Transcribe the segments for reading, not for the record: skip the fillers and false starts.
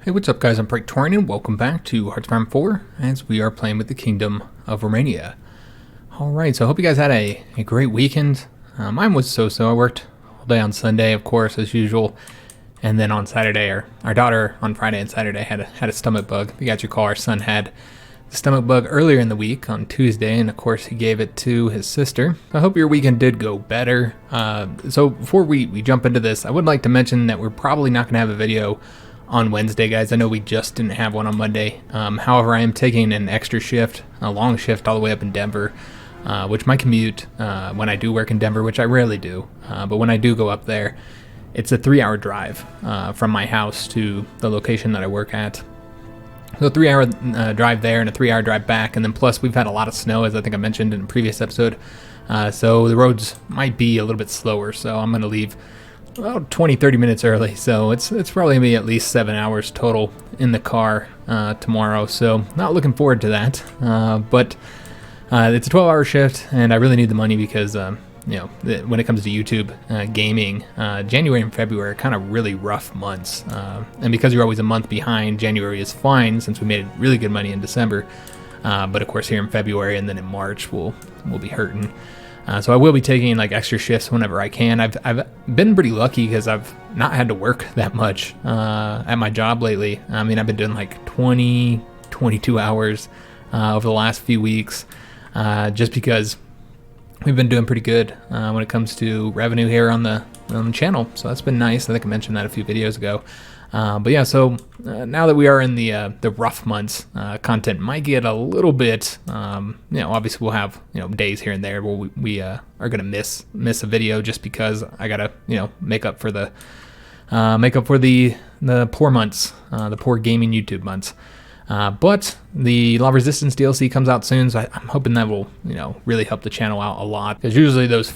Hey, what's up guys, I'm Praetorian and welcome back to HOI4 as we are playing with the Kingdom of Romania. Alright, so I hope you guys had a great weekend. Mine was so-so. I worked all day on Sunday, of course, as usual. And then on Saturday, our daughter on Friday and Saturday had a stomach bug. If you guys recall, our son had the stomach bug earlier in the week on Tuesday, and of course he gave it to his sister. I hope your weekend did go better. So before we jump into this, I would like to mention that we're probably not going to have a video on Wednesday, guys. I know we just didn't have one on Monday. However, I am taking an extra shift, a long shift all the way up in Denver, which my commute, when I do work in Denver, which I rarely do, but when I do go up there, it's a 3-hour drive from my house to the location that I work at. So a 3-hour drive there and a 3-hour drive back, and then plus we've had a lot of snow, as I think I mentioned in a previous episode, so the roads might be a little bit slower, so I'm going to leave about 20-30 minutes early, so it's probably gonna be at least 7 hours total in the car tomorrow, so not looking forward to that, but it's a 12-hour shift and I really need the money because you know, when it comes to YouTube gaming, January and February are kind of really rough months, and because you're always a month behind, January is fine since we made really good money in December, but of course here in February and then in March we'll be hurting. So I will be taking like extra shifts whenever I can. I've been pretty lucky because I've not had to work that much at my job lately. I mean, I've been doing like 22 hours over the last few weeks, just because we've been doing pretty good when it comes to revenue here on the channel. So that's been nice. I think I mentioned that a few videos ago. But yeah, so now that we are in the rough months, content might get a little bit, you know, obviously we'll have, you know, days here and there where we are going to miss a video just because I got to, you know, make up for the poor months, the poor gaming YouTube months. But the Law Resistance DLC comes out soon, so I'm hoping that will, you know, really help the channel out a lot, because usually those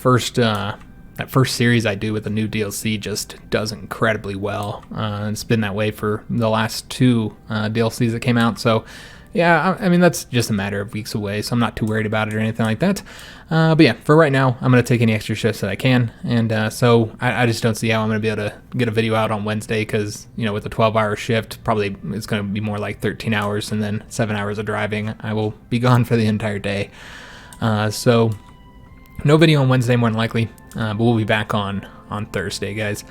that first series I do with the new DLC just does incredibly well. It's been that way for the last 2 DLCs that came out. So yeah, I mean, that's just a matter of weeks away, so I'm not too worried about it or anything like that. But yeah, for right now, I'm going to take any extra shifts that I can. And so I just don't see how I'm going to be able to get a video out on Wednesday because, you know, with a 12-hour shift, probably it's going to be more like 13 hours and then 7 hours of driving. I will be gone for the entire day. So no video on Wednesday, more than likely, but we'll be back on Thursday, guys.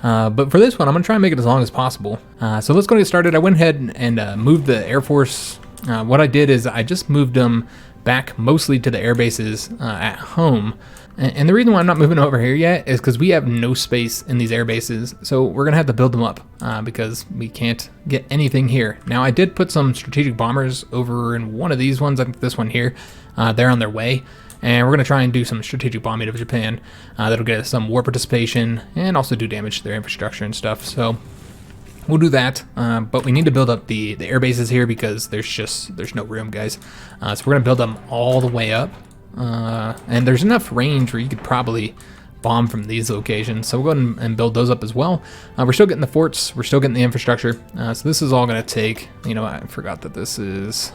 But for this one, I'm going to try and make it as long as possible. So let's go get started. I went ahead and moved the Air Force. What I did is I just moved them back mostly to the air bases at home. And the reason why I'm not moving over here yet is because we have no space in these air bases. So we're going to have to build them up because we can't get anything here. Now, I did put some strategic bombers over in one of these ones. I think this one here. They're on their way. And we're going to try and do some strategic bombing of Japan. That'll get us some war participation and also do damage to their infrastructure and stuff. So we'll do that. But we need to build up the air bases here because there's no room, guys. So we're going to build them all the way up. And there's enough range where you could probably bomb from these locations. So we'll go ahead and build those up as well. We're still getting the forts. We're still getting the infrastructure. So this is all going to take, you know, I forgot that this is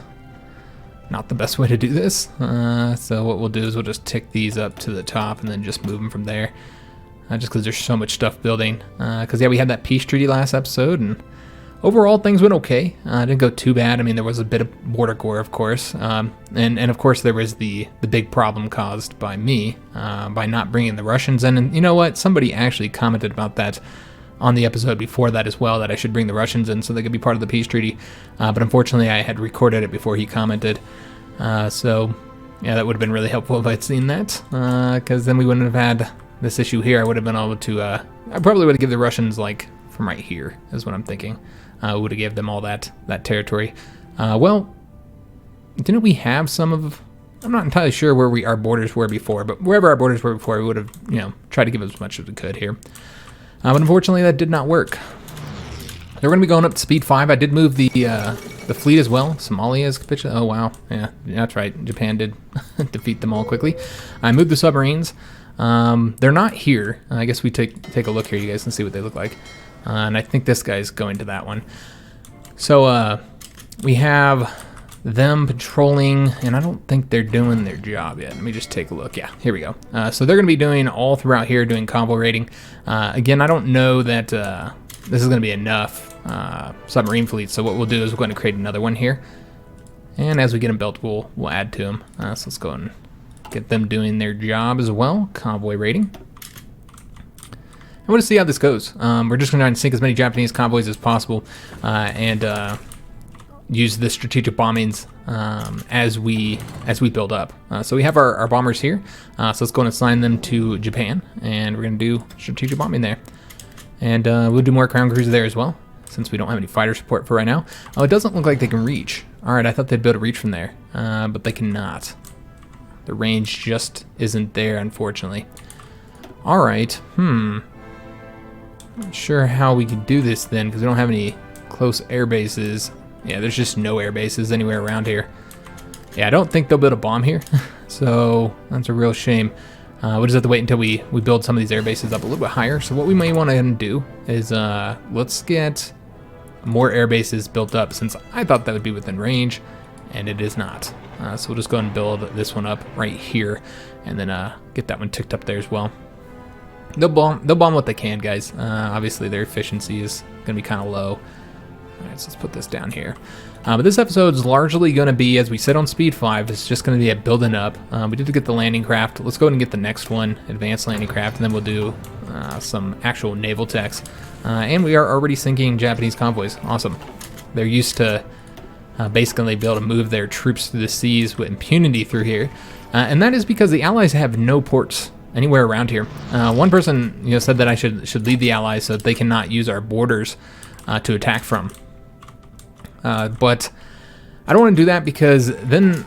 not the best way to do this. So what we'll do is we'll just tick these up to the top and then just move them from there. Just because there's so much stuff building. Because yeah, we had that peace treaty last episode, and overall things went okay. Didn't go too bad. I mean, there was a bit of border gore, of course, and of course there was the big problem caused by me by not bringing the Russians in. And you know what? Somebody actually commented about that on the episode before that as well, that I should bring the Russians in so they could be part of the peace treaty. But unfortunately, I had recorded it before he commented. So yeah, that would have been really helpful if I'd seen that, because then we wouldn't have had this issue here. I would have been able to, I probably would have given the Russians like from right here is what I'm thinking. Would have given them all that territory. Well, didn't we have some of, I'm not entirely sure where our borders were before, but wherever our borders were before, we would have, you know, tried to give as much as we could here. But unfortunately, that did not work. They're going to be going up to speed 5. I did move the fleet as well. Somalia is capitulated. Oh, wow. Yeah, that's right. Japan did defeat them all quickly. I moved the submarines. They're not here. I guess we take a look here. You guys can see what they look like. And I think this guy's going to that one. So we have them patrolling, and I don't think they're doing their job yet. Let me just take a look. Yeah, here we go. So they're going to be doing all throughout here, doing convoy raiding. Again, I don't know that this is going to be enough submarine fleets. So what we'll do is we're going to create another one here. And as we get them built, we'll add to them. So let's go and get them doing their job as well. Convoy rating. I want to see how this goes. We're just going to try and sink as many Japanese convoys as possible and use the strategic bombings as we build up. So we have our bombers here. So let's go and assign them to Japan, and we're going to do strategic bombing there. And we'll do more Crown Cruiser there as well, since we don't have any fighter support for right now. Oh, it doesn't look like they can reach. All right, I thought they'd be able to reach from there, but they cannot. The range just isn't there, unfortunately. All right, Not sure how we can do this then, because we don't have any close air bases. Yeah, there's just no air bases anywhere around here. Yeah, I don't think they'll build a bomb here, so that's a real shame. We'll just have to wait until we build some of these air bases up a little bit higher. So what we may want to do is let's get more air bases built up, since I thought that would be within range, and it is not. So we'll just go ahead and build this one up right here, and then get that one ticked up there as well. They'll bomb what they can, guys. Obviously, their efficiency is going to be kind of low. All right, so let's put this down here. But this episode is largely going to be, as we said on Speed 5, it's just going to be a building up. We did get the landing craft. Let's go ahead and get the next one, advanced landing craft, and then we'll do some actual naval techs. And we are already sinking Japanese convoys. Awesome. They're used to basically be able to move their troops through the seas with impunity through here. And that is because the Allies have no ports anywhere around here. One person said that I should leave the Allies so that they cannot use our borders to attack from. But I don't want to do that, because then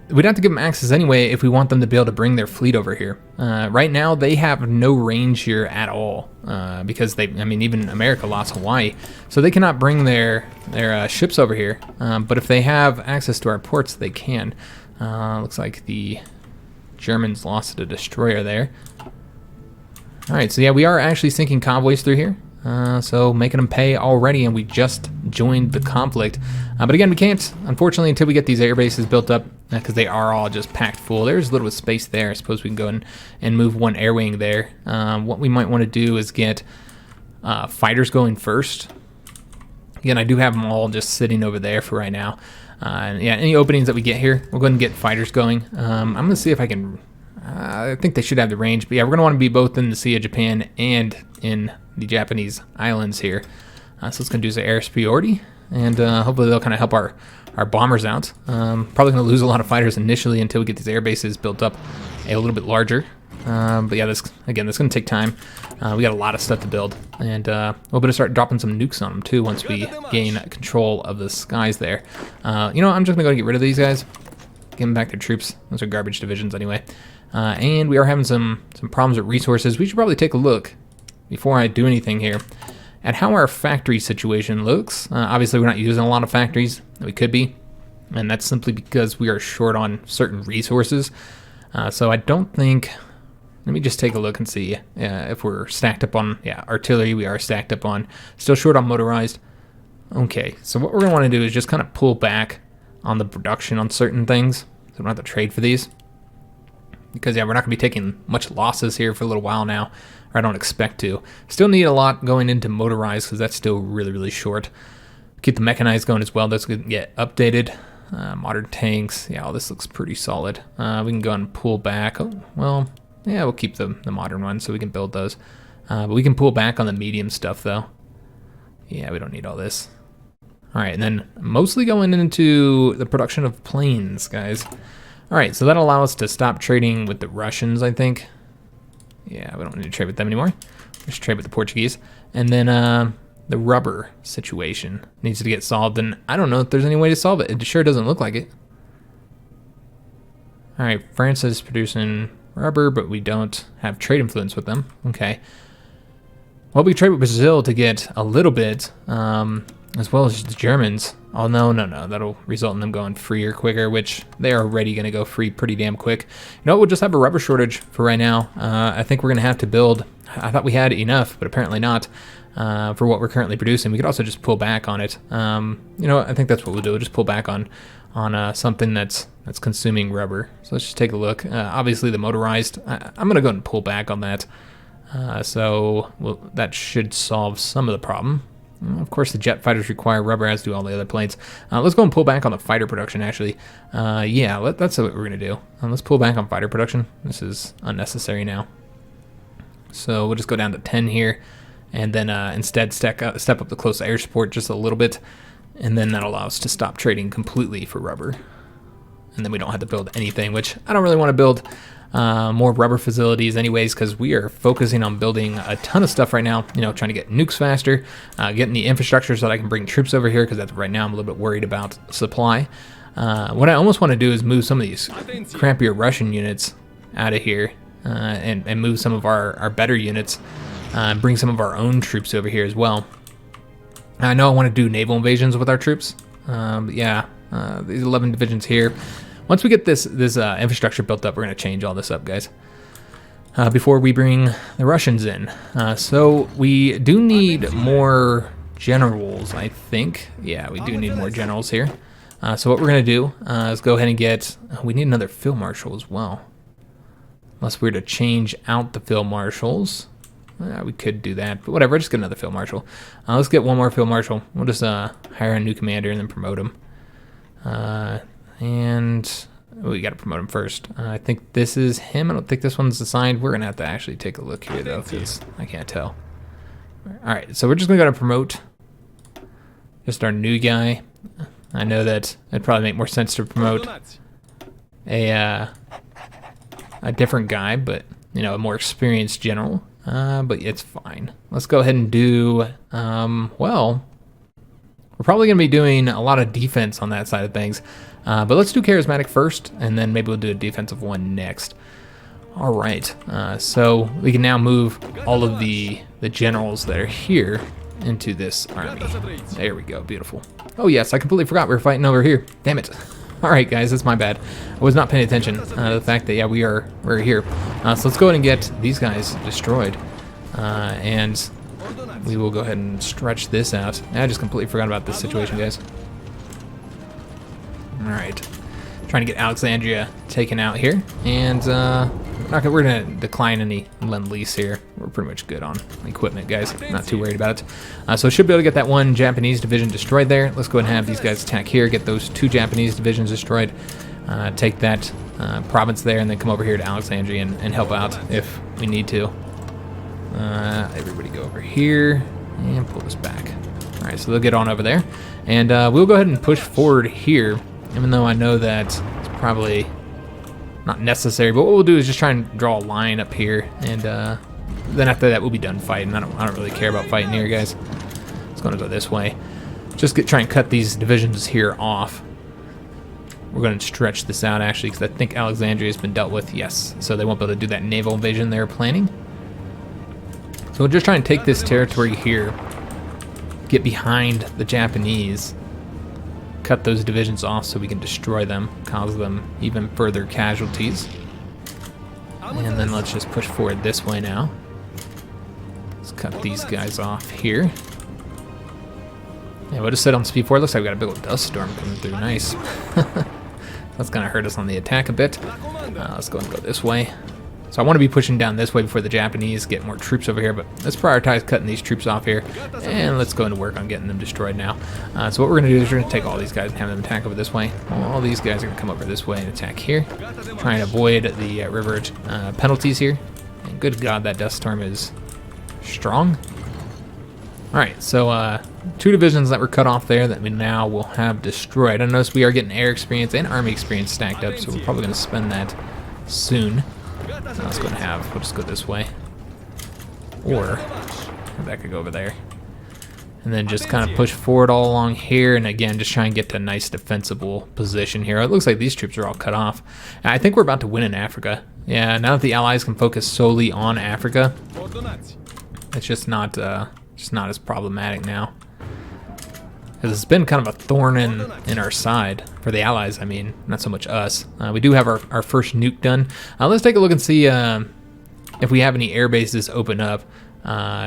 we'd have to give them access anyway if we want them to be able to bring their fleet over here. Right now they have no range here at all, because even America lost Hawaii, so they cannot bring their ships over here. But if they have access to our ports, they can. Looks like the Germans lost a destroyer there. All right, so yeah, we are actually sinking convoys through here. So making them pay already, and we just joined the conflict. But again, we can't, unfortunately, until we get these air bases built up, because they are all just packed full. There's a little bit of space there. I suppose we can go and move one air wing there. What we might want to do is get fighters going first. Again, I do have them all just sitting over there for right now. And yeah, any openings that we get here, we'll go ahead and get fighters going. I'm going to see if I can... I think they should have the range, but yeah, we're going to want to be both in the Sea of Japan and in the Japanese islands here. So let's going to do some air superiority, and hopefully they'll kind of help our bombers out. Probably going to lose a lot of fighters initially until we get these air bases built up a little bit larger. But yeah, that's going to take time. We got a lot of stuff to build, and we'll better start dropping some nukes on them too once we gain control of the skies there. I'm just going to go get rid of these guys. Give them back their troops. Those are garbage divisions anyway. And we are having some problems with resources. We should probably take a look, before I do anything here, at how our factory situation looks. Obviously, we're not using a lot of factories. We could be, and that's simply because we are short on certain resources. So I don't think... Let me just take a look and see if we're stacked up on... Yeah, artillery we are stacked up on. Still short on motorized. Okay, so what we're going to want to do is just kind of pull back on the production on certain things, so we don't have to trade for these. Because yeah, we're not going to be taking much losses here for a little while now, or I don't expect to. Still need a lot going into motorized, because that's still really, really short. Keep the mechanized going as well. That's going to get updated. Modern tanks. Yeah, all this looks pretty solid. We can go and pull back. Oh, well, yeah, we'll keep the modern ones so we can build those. But we can pull back on the medium stuff, though. Yeah, we don't need all this. All right, and then mostly going into the production of planes, guys. All right, so that'll allow us to stop trading with the Russians, I think. Yeah, we don't need to trade with them anymore. Just trade with the Portuguese. And then the rubber situation needs to get solved, and I don't know if there's any way to solve it. It sure doesn't look like it. All right, France is producing rubber, but we don't have trade influence with them. Okay. Well, we trade with Brazil to get a little bit, as well as the Germans. Oh, no. That'll result in them going free or quicker, which they're already going to go free pretty damn quick. You know what? We'll just have a rubber shortage for right now. I think we're going to have to build... I thought we had enough, but apparently not, for what we're currently producing. We could also just pull back on it. I think that's what we'll do. We'll just pull back on something that's consuming rubber. So let's just take a look. Obviously, the motorized... I'm going to go ahead and pull back on that. So that should solve some of the problem. Of course, the jet fighters require rubber, as do all the other planes. Let's go and pull back on the fighter production, actually. Yeah, that's what we're going to do. Let's pull back on fighter production. This is unnecessary now. So we'll just go down to 10 here, and then instead step up the close air support just a little bit, and then that'll allow us to stop trading completely for rubber. And then we don't have to build anything, which I don't really want to build more rubber facilities anyways, because we are focusing on building a ton of stuff right now, you know, trying to get nukes faster, getting the infrastructure so that I can bring troops over here, because that's right now I'm a little bit worried about supply. What I almost want to do is move some of these crampier Russian units out of here, and move some of our better units, and bring some of our own troops over here as well. I know I want to do naval invasions with our troops, but yeah, these 11 divisions here. Once we get this infrastructure built up, we're going to change all this up, guys, before we bring the Russians in. So we do need more generals, I think. Yeah, we do need more generals here. So what we're going to do is go ahead and get... we need another field marshal as well. Unless we were to change out the field marshals. We could do that, but whatever, just get another field marshal. Let's get one more field marshal. We'll just hire a new commander and then promote him. And we got to promote him first. I think this is him. I don't think this one's assigned. We're going to have to actually take a look here, though, because I can't tell. All right, so we're just going to go to promote just our new guy. I know that it'd probably make more sense to promote a different guy, but, you know, a more experienced general. But it's fine. Let's go ahead and do, well, we're probably going to be doing a lot of defense on that side of things. But let's do charismatic first, and then maybe we'll do a defensive one next. All right, so we can now move all of the generals that are here into this army. There we go, beautiful. Oh yes, I completely forgot we were fighting over here. Damn it. All right, guys, that's my bad. I was not paying attention to the fact that, yeah, we're here. So let's go ahead and get these guys destroyed. And we will go ahead and stretch this out. I just completely forgot about this situation, guys. All right, trying to get Alexandria taken out here, and we're gonna decline any lend-lease here. We're pretty much good on equipment, guys. Not too worried about it. So should be able to get that one Japanese division destroyed there. Let's go ahead and have these guys attack here, get those 2 Japanese divisions destroyed, take that province there, and then come over here to Alexandria and help out if we need to. Everybody go over here and pull this back. All right, so they'll get on over there, and we'll go ahead and push forward here. Even though I know that it's probably not necessary, but what we'll do is just try and draw a line up here, and then after that we'll be done fighting. I don't really care about fighting here, guys. It's going to go this way. Just try and cut these divisions here off. We're going to stretch this out actually, because I think Alexandria has been dealt with. Yes, so they won't be able to do that naval invasion they're planning. So we'll just try and take this territory here, get behind the Japanese, cut those divisions off so we can destroy them, cause them even further casualties. And then let's just push forward this way now. Let's cut these guys off here. Yeah, we'll just sit on speed 4. Looks like we got a big old dust storm coming through. Nice. That's gonna hurt us on the attack a bit. Let's go and go this way. So I want to be pushing down this way before the Japanese get more troops over here, but let's prioritize cutting these troops off here, and let's go into work on getting them destroyed now. So what we're going to do is we're going to take all these guys and have them attack over this way. All these guys are going to come over this way and attack here, trying to avoid the river penalties here. And good God, that dust storm is strong. All right, so 2 divisions that were cut off there that we now will have destroyed. I notice we are getting air experience and army experience stacked up, so we're probably going to spend that soon. Let's go and we'll just go this way. Or that could go over there. And then just kind of push forward all along here, and again, just try and get to a nice defensible position here. It looks like these troops are all cut off. I think we're about to win in Africa. Yeah, now that the Allies can focus solely on Africa, it's just not as problematic now. Because it's been kind of a thorn in our side, for the Allies, I mean, not so much us. We do have our first nuke done. Let's take a look and see if we have any air bases open up.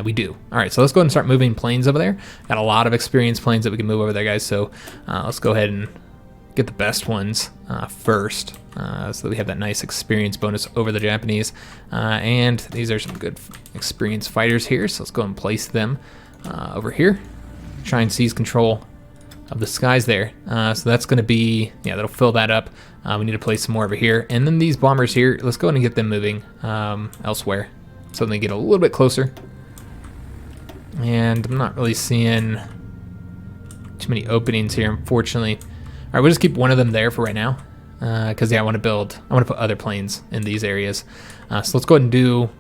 We do. All right, so let's go ahead and start moving planes over there. Got a lot of experienced planes that we can move over there, guys, so let's go ahead and get the best ones first, so that we have that nice experience bonus over the Japanese. And these are some good experienced fighters here, so let's go and place them over here. Try and seize control of the skies there. So that's going to be, yeah, that'll fill that up. We need to place some more over here. And then these bombers here, let's go ahead and get them moving elsewhere so they get a little bit closer. And I'm not really seeing too many openings here, unfortunately. All right, we'll just keep one of them there for right now, because yeah, I want to put other planes in these areas. So let's go ahead and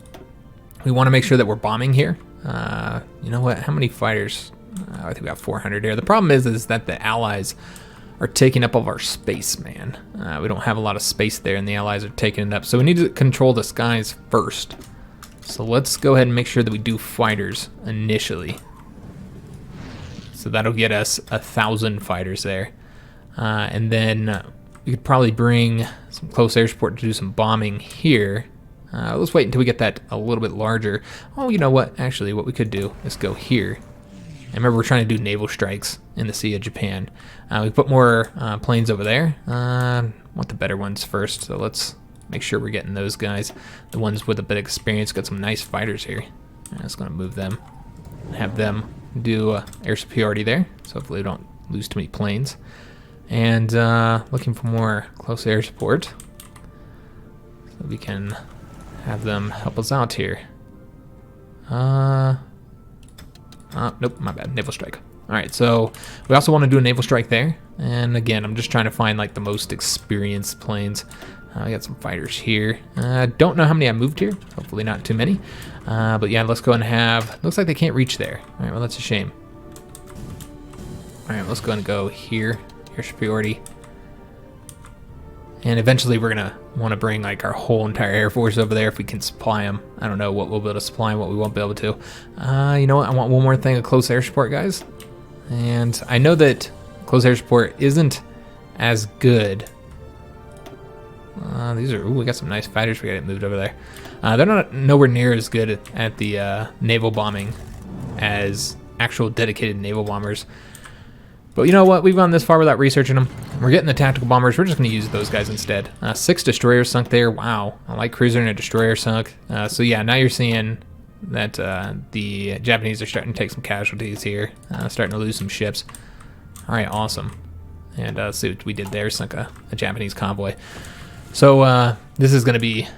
we want to make sure that we're bombing here. You know what? How many fighters? I think we got 400 here. The problem is that the Allies are taking up all of our space, man. We don't have a lot of space there, and the Allies are taking it up. So we need to control the skies first. So let's go ahead and make sure that we do fighters initially. So that'll get us 1,000 fighters there. And then we could probably bring some close air support to do some bombing here. Let's wait until we get that a little bit larger. Oh, you know what? Actually, what we could do is go here. And remember, we're trying to do naval strikes in the Sea of Japan. We put more planes over there. Want the better ones first, so let's make sure we're getting those guys. The ones with a bit of experience. Got some nice fighters here. I'm just going to move them. Have them do air superiority there, so hopefully we don't lose too many planes. And looking for more close air support, so we can have them help us out here. Nope, my bad. Naval strike. All right, so we also want to do a naval strike there. And again, I'm just trying to find like the most experienced planes. I got some fighters here. Don't know how many I moved here. Hopefully not too many. But yeah, let's go and have. Looks like they can't reach there. All right, well that's a shame. All right, let's go and go here. Air superiority. And eventually we're gonna want to bring like our whole entire Air Force over there if we can supply them. I don't know what we'll be able to supply and what we won't be able to. You know what? I want one more thing of close air support, guys. And I know that close air support isn't as good. We got some nice fighters. We got it moved over there. They're not nowhere near as good at the naval bombing as actual dedicated naval bombers. But you know what? We've gone this far without researching them. We're getting the tactical bombers. We're just going to use those guys instead. 6 destroyers sunk there. Wow. A light cruiser and a destroyer sunk. So yeah, now you're seeing that the Japanese are starting to take some casualties here. Starting to lose some ships. All right, awesome. And see what we did there. Sunk a Japanese convoy. So this is going to be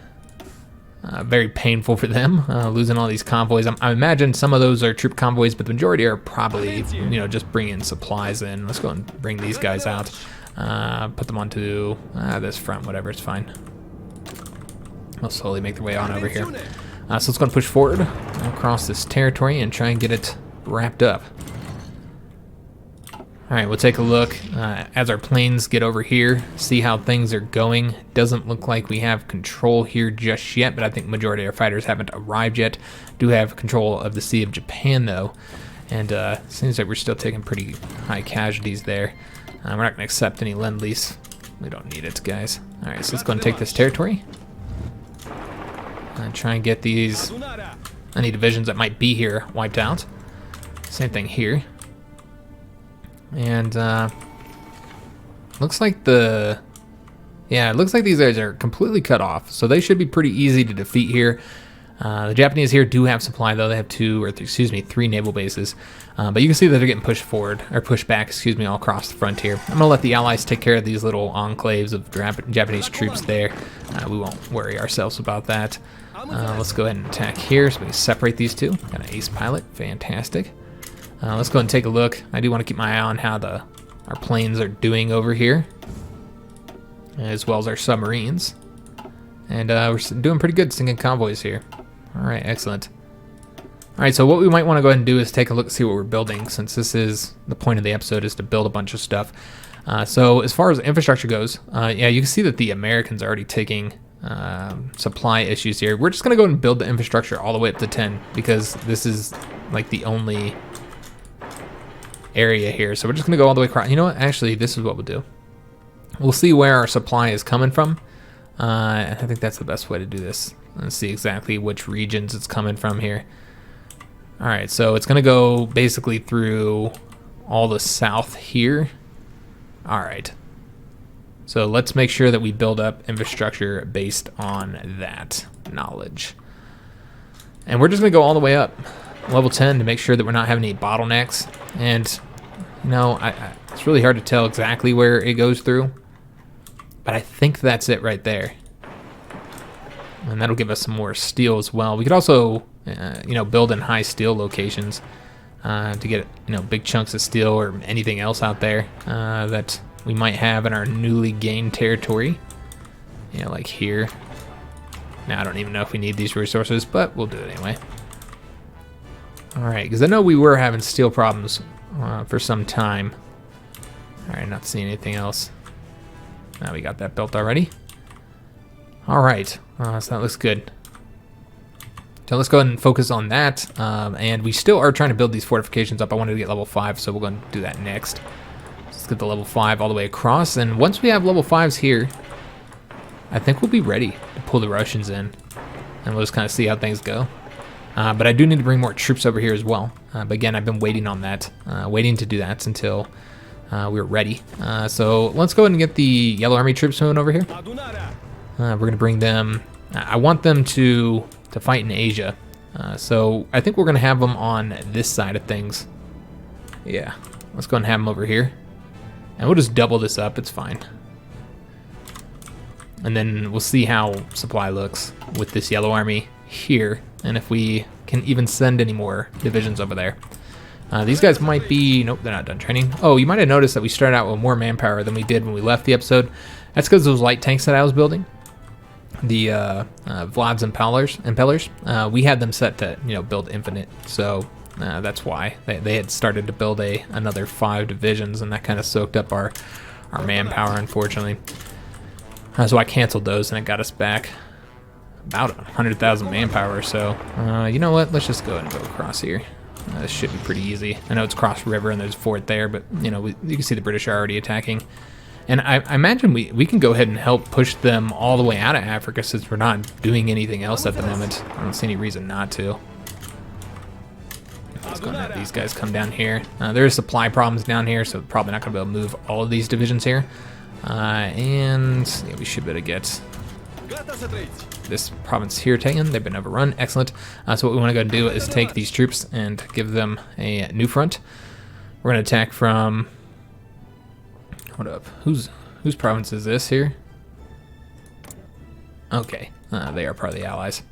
very painful for them, losing all these convoys. I imagine some of those are troop convoys, but the majority are probably, you know, just bringing supplies in. Let's go and bring these guys out. Put them onto this front, whatever, it's fine. We'll slowly make their way on over here. So let's go and push forward across this territory and try and get it wrapped up. All right, we'll take a look as our planes get over here, see how things are going. Doesn't look like we have control here just yet, but I think majority of our fighters haven't arrived yet. Do have control of the Sea of Japan, though, and seems like we're still taking pretty high casualties there. We're not going to accept any lend-lease. We don't need it, guys. All right, so let's go and take this territory. And try and get these, any divisions that might be here, wiped out. Same thing here. And looks like it looks like these guys are completely cut off, so they should be pretty easy to defeat here. The Japanese here do have supply, though. They have 3 naval bases, but you can see that they're getting pushed forward, or pushed back, all across the front here. I'm gonna let the Allies take care of these little enclaves of Japanese troops there. We won't worry ourselves about that. Let's go ahead and attack here so we can separate these two. Got an ace pilot, fantastic. Let's go ahead and take a look. I do want to keep my eye on how our planes are doing over here, as well as our submarines. And we're doing pretty good sinking convoys here. All right, excellent. All right, so what we might want to go ahead and do is take a look and see what we're building, since this is the point of the episode, is to build a bunch of stuff. So as far as infrastructure goes, yeah, you can see that the Americans are already taking supply issues here. We're just going to go ahead and build the infrastructure all the way up to 10, because this is like the only area here. So we're just gonna go all the way across. You know what? Actually, this is what we'll do. We'll see where our supply is coming from. I think that's the best way to do this. Let's see exactly which regions it's coming from here. All right, so it's gonna go basically through all the south here. All right, So let's make sure that we build up infrastructure based on that knowledge. And we're just gonna go all the way up, level 10, to make sure that we're not having any bottlenecks. And you know, it's really hard to tell exactly where it goes through, but I think that's it right there. And that'll give us some more steel as well. We could also, you know, build in high steel locations to get, you know, big chunks of steel or anything else out there that we might have in our newly gained territory. You know, like here. Now, I don't even know if we need these resources, but we'll do it anyway. Alright, because I know we were having steel problems for some time. Alright, not seeing anything else. Now we got that built already. Alright, so that looks good. So let's go ahead and focus on that. And we still are trying to build these fortifications up. I wanted to get level 5, so we're going to do that next. Let's get the level 5 all the way across. And once we have level 5s here, I think we'll be ready to pull the Russians in. And we'll just kind of see how things go. But I do need to bring more troops over here as well. But again, I've been waiting on that. Waiting to do that until we're ready. So let's go ahead and get the Yellow Army troops moving over here. We're going to bring them... I want them to fight in Asia. So I think we're going to have them on this side of things. Yeah, let's go and have them over here. And we'll just double this up, it's fine. And then we'll see how supply looks with this Yellow Army here. And if we can even send any more divisions over there. These guys might be... Nope, they're not done training. Oh, you might have noticed that we started out with more manpower than we did when we left the episode. That's because those light tanks that I was building, the Vlad's impellers, we had them set to, you know, build infinite. So that's why they had started to build another 5 divisions, and that kind of soaked up our manpower, unfortunately. So I canceled those, and it got us back about 100,000 manpower or so. You know what? Let's just go ahead and go across here. This should be pretty easy. I know it's cross river and there's a fort there, but you know, you can see the British are already attacking. And I imagine we can go ahead and help push them all the way out of Africa since we're not doing anything else at the moment. I don't see any reason not to. Let's go and have these guys come down here. There are supply problems down here, so probably not going to be able to move all of these divisions here. And yeah, we should be able to get this province here taken. They've been overrun. Excellent. So what we want to go and do is take these troops and give them a new front. We're going to attack from... Hold up. Whose province is this here? Okay. They are part of the Allies.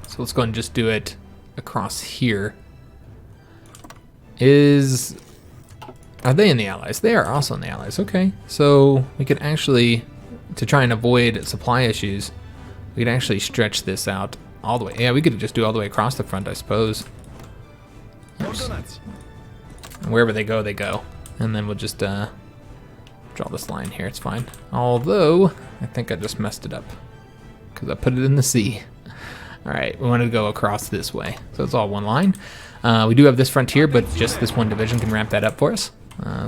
So let's go and just do it across here. Are they in the Allies? They are also in the Allies. Okay. So we could actually... To try and avoid supply issues, we could actually stretch this out all the way. Yeah, we could just do all the way across the front, I suppose. Oops. Wherever they go, they go. And then we'll just draw this line here. It's fine. Although, I think I just messed it up because I put it in the sea. All right, we want to go across this way. So it's all one line. We do have this frontier, but just this one division can ramp that up for us.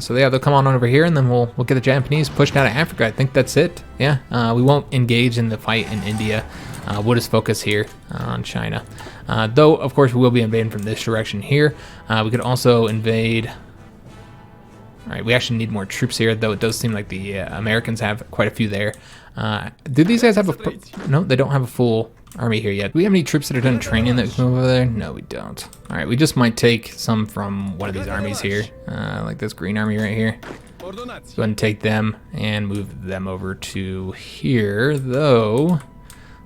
So yeah, they'll come on over here, and then we'll get the Japanese pushed out of Africa. I think that's it. Yeah, we won't engage in the fight in India. We'll just focus here on China. Though, of course, we will be invading from this direction here. We could also invade... All right, we actually need more troops here, though it does seem like the Americans have quite a few there. Do these guys have a... No, they don't have a full army here yet. Do we have any troops that are done training that we can move over there? No, we don't. All right, we just might take some from one of these armies here, like this green army right here. Let's go ahead and take them and move them over to here, though.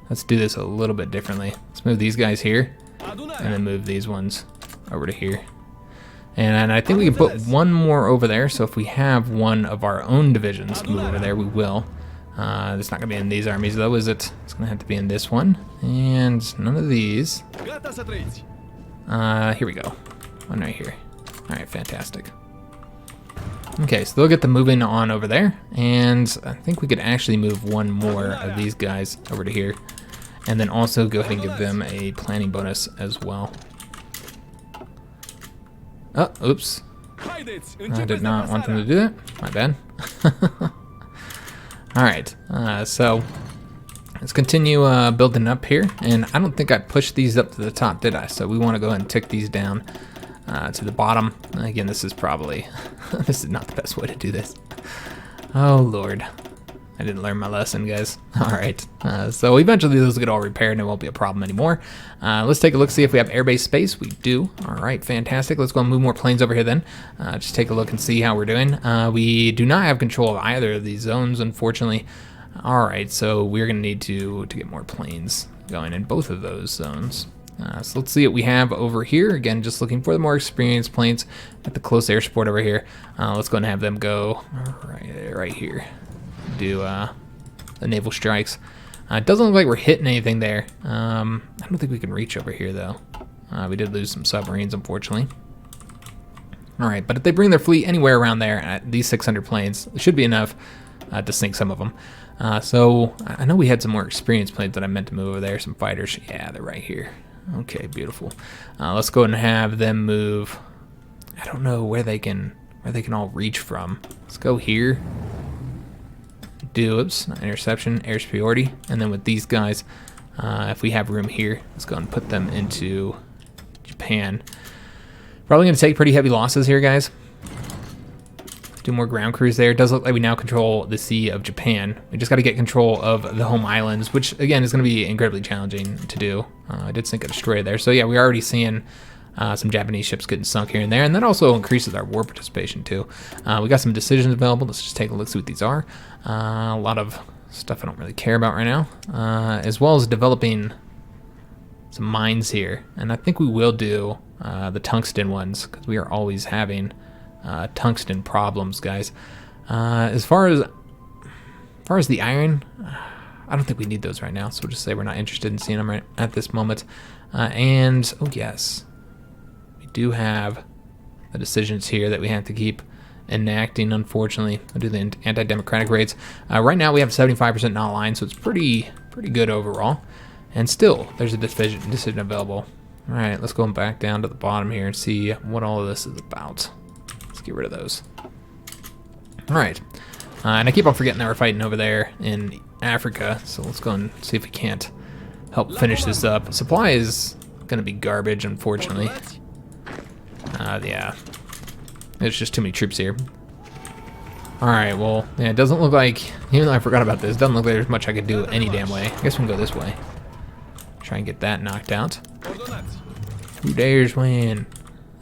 Let's do this a little bit differently. Let's move these guys here, and then move these ones over to here. And I think we can put one more over there, so if we have one of our own divisions move over there, we will. It's not going to be in these armies, though, is it? It's going to have to be in this one. And none of these. Here we go. One right here. All right, fantastic. Okay, so they'll get the moving on over there. And I think we could actually move one more of these guys over to here. And then also go ahead and give them a planning bonus as well. Oh, oops. I did not want them to do that. My bad. Alright, so let's continue building up here. And I don't think I pushed these up to the top, did I? So we want to go ahead and tick these down to the bottom. Again, this is probably... this is not the best way to do this. Oh, Lord. I didn't learn my lesson, guys. All right. So eventually those will get all repaired and it won't be a problem anymore. Let's take a look, see if we have airbase space. We do. All right, fantastic. Let's go and move more planes over here then. Just take a look and see how we're doing. We do not have control of either of these zones, unfortunately. All right, so we're going to need to get more planes going in both of those zones. So let's see what we have over here. Again, just looking for the more experienced planes at the close air support over here. Let's go and have them go right here. Do the naval strikes. It doesn't look like we're hitting anything there. I don't think we can reach over here though. We did lose some submarines, unfortunately. All right, but if they bring their fleet anywhere around there at these 600 planes, it should be enough to sink some of them. So I know we had some more experienced planes that I meant to move over there. Some fighters. Yeah, they're right here. Okay, beautiful. Let's go and have them move. I don't know where they can all reach from. Let's go here. Oops, not interception, air superiority, and then with these guys, if we have room here, let's go and put them into Japan. Probably going to take pretty heavy losses here, guys. Let's do more ground crews there. It does look like we now control the Sea of Japan. We just got to get control of the home islands, which again is going to be incredibly challenging to do. I did sink a destroyer there, so yeah, we're already seeing some Japanese ships getting sunk here and there, and that also increases our war participation too. We got some decisions available. Let's just take a look, see what these are. A lot of stuff I don't really care about right now, as well as developing some mines here. And I think we will do the tungsten ones, because we are always having tungsten problems, guys. As far as the iron, I don't think we need those right now, so we'll just say we're not interested in seeing them right at this moment. And, oh yes, do have the decisions here that we have to keep enacting, unfortunately. I'll do the anti-democratic raids. Right now we have 75% not aligned, so it's pretty good overall. And still, there's a decision available. All right, let's go back down to the bottom here and see what all of this is about. Let's get rid of those. All right, and I keep on forgetting that we're fighting over there in Africa, so let's go and see if we can't help finish this up. Supply is gonna be garbage, unfortunately. Yeah, there's just too many troops here. Alright, well, yeah, it doesn't look like, even though I forgot about this, it doesn't look like there's much I could do any damn way. I guess we can go this way. Try and get that knocked out. Who dares win?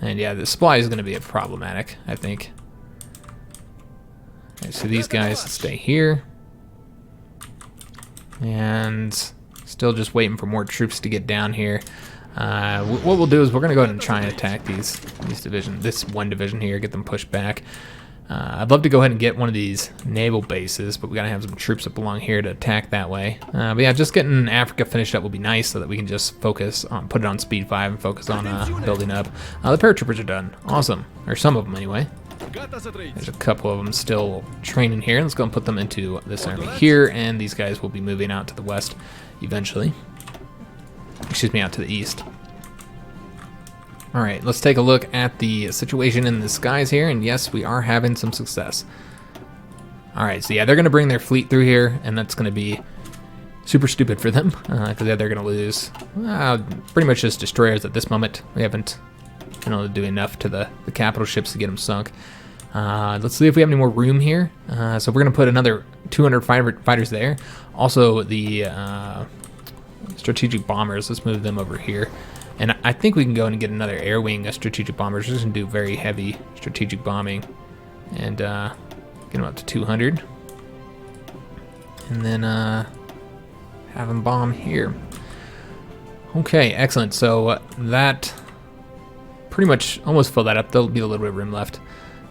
And yeah, the supply is going to be problematic, I think. Okay, so these guys stay here. And still just waiting for more troops to get down here. What we'll do is we're going to go ahead and try and attack this one division here, get them pushed back. I'd love to go ahead and get one of these naval bases, but we got to have some troops that belong here to attack that way. But yeah, just getting Africa finished up will be nice so that we can just focus on, put it on speed 5 and focus on building up. The paratroopers are done. Awesome. Or some of them anyway. There's a couple of them still training here. Let's go and put them into this army here, and these guys will be moving out to the west eventually. Excuse me, out to the east. Alright, let's take a look at the situation in the skies here, and yes, we are having some success. Alright, so yeah, they're going to bring their fleet through here, and that's going to be super stupid for them, because they're going to lose pretty much just destroyers at this moment. We haven't been able to do enough to the capital ships to get them sunk. Let's see if we have any more room here. So we're going to put another 200 fighters there. Also, the strategic bombers, let's move them over here. And I think we can go and get another air wing of strategic bombers. We're just going to do very heavy strategic bombing and get them up to 200. And then have them bomb here. Okay, excellent. So that pretty much almost filled that up. There'll be a little bit of room left.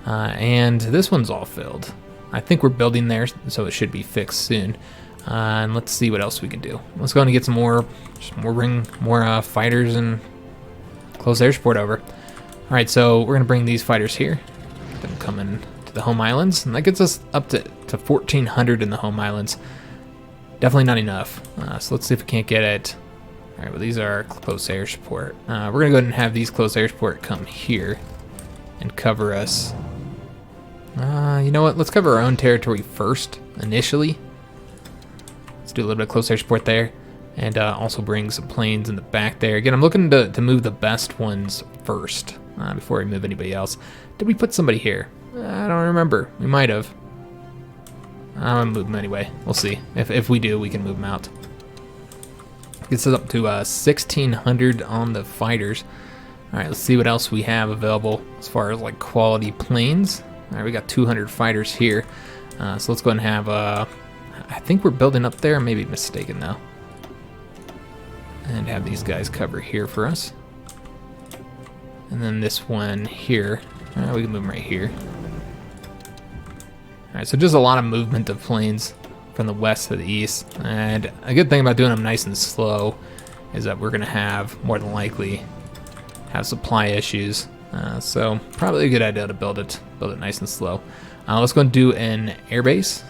And this one's all filled. I think we're building there, so it should be fixed soon. And let's see what else we can do. Let's go and get some more fighters and close air support over. All right, so we're gonna bring these fighters here. Get them coming to the home islands, and that gets us up to 1,400 in the home islands. Definitely not enough. So let's see if we can't get it. All right, well these are close air support. We're gonna go ahead and have these close air support come here and cover us. You know what? Let's cover our own territory first initially. Let's do a little bit of close air support there, and also bring some planes in the back there. Again, I'm looking to move the best ones first before we move anybody else. Did we put somebody here? I don't remember. We might have. I'm gonna move them anyway. We'll see. If we do, we can move them out. Gets us up to 1,600 on the fighters. All right, let's see what else we have available as far as like quality planes. All right, we got 200 fighters here. So let's go ahead and have, I think we're building up there. I may be mistaken though. And have these guys cover here for us. And then this one here, we can move them right here. All right, so just a lot of movement of planes from the west to the east. And a good thing about doing them nice and slow is that we're gonna have, more than likely, have supply issues. So probably a good idea to build it nice and slow. Let's go and do an airbase.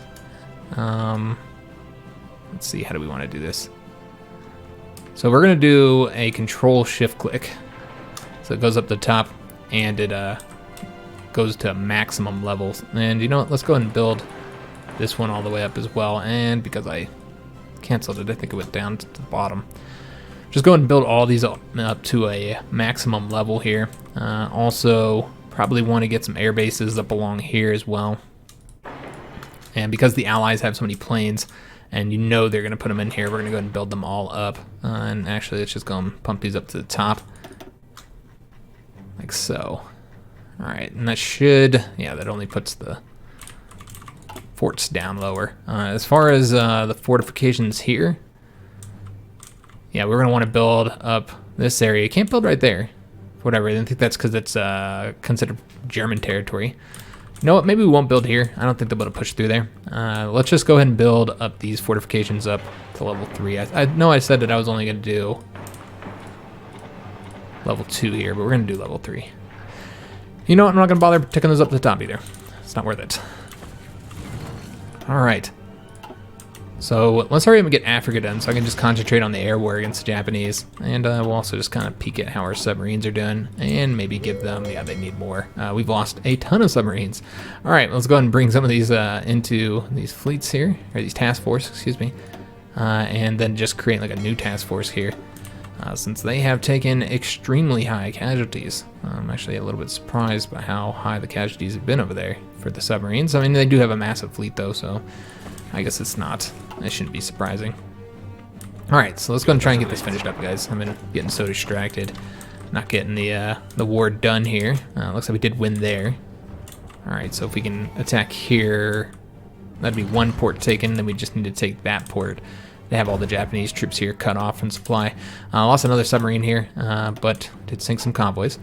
Let's see, how do we want to do this? So we're gonna do a control shift click. So it goes up the top and it goes to maximum levels. And you know what, let's go ahead and build this one all the way up as well. And because I canceled it, I think it went down to the bottom. Just go ahead and build all these up to a maximum level here. Also, probably want to get some air bases up along here as well. And because the allies have so many planes, and you know they're going to put them in here, we're going to go ahead and build them all up. And actually, let's just go and pump these up to the top. Like so. All right, and that should, yeah, that only puts the forts down lower. As far as the fortifications here, yeah, we're gonna want to build up this area. You can't build right there. Whatever, I think that's because it's considered German territory. You know what, maybe we won't build here. I don't think they'll be able to push through there. Let's just go ahead and build up these fortifications up to level 3. I know I said that I was only gonna do level 2 here, but we're gonna do level 3. You know what, I'm not gonna bother taking those up to the top either. It's not worth it. All right. So let's hurry up and get Africa done so I can just concentrate on the air war against the Japanese. And we'll also just kind of peek at how our submarines are doing and maybe give them, yeah, they need more. We've lost a ton of submarines. All right, let's go ahead and bring some of these into these fleets here, or these task force, excuse me. And then just create like a new task force here. Since they have taken extremely high casualties. I'm actually a little bit surprised by how high the casualties have been over there for the submarines. I mean, they do have a massive fleet though, so I guess it shouldn't be surprising. All right, so let's go and try and get this finished up, guys. I've been getting so distracted, not getting the war done here. Looks like we did win there. All right, so if we can attack here, that'd be one port taken, then we just need to take that port. They have all the Japanese troops here cut off from supply. Lost another submarine here, but did sink some convoys.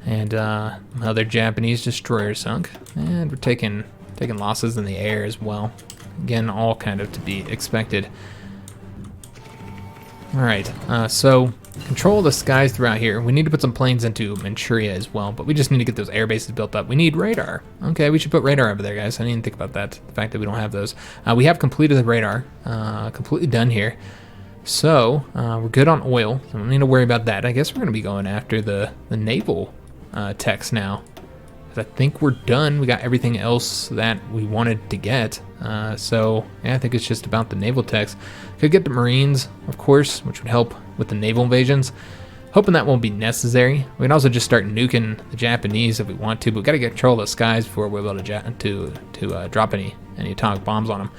And another Japanese destroyer sunk. And we're taking losses in the air as well. Again, all kind of to be expected. All right, so control the skies throughout here. We need to put some planes into Manchuria as well, but we just need to get those air bases built up. We need radar. Okay, we should put radar over there, guys. I didn't even think about that, the fact that we don't have those. We have completed the radar, completely done here. So we're good on oil, so we don't need to worry about that. I guess we're gonna be going after the naval techs now. I think we're done. We got everything else that we wanted to get. So yeah, I think it's just about the naval techs. Could get the Marines, of course, which would help with the naval invasions. Hoping that won't be necessary. We can also just start nuking the Japanese if we want to, but we got to get control of the skies before we're able to drop any atomic bombs on them.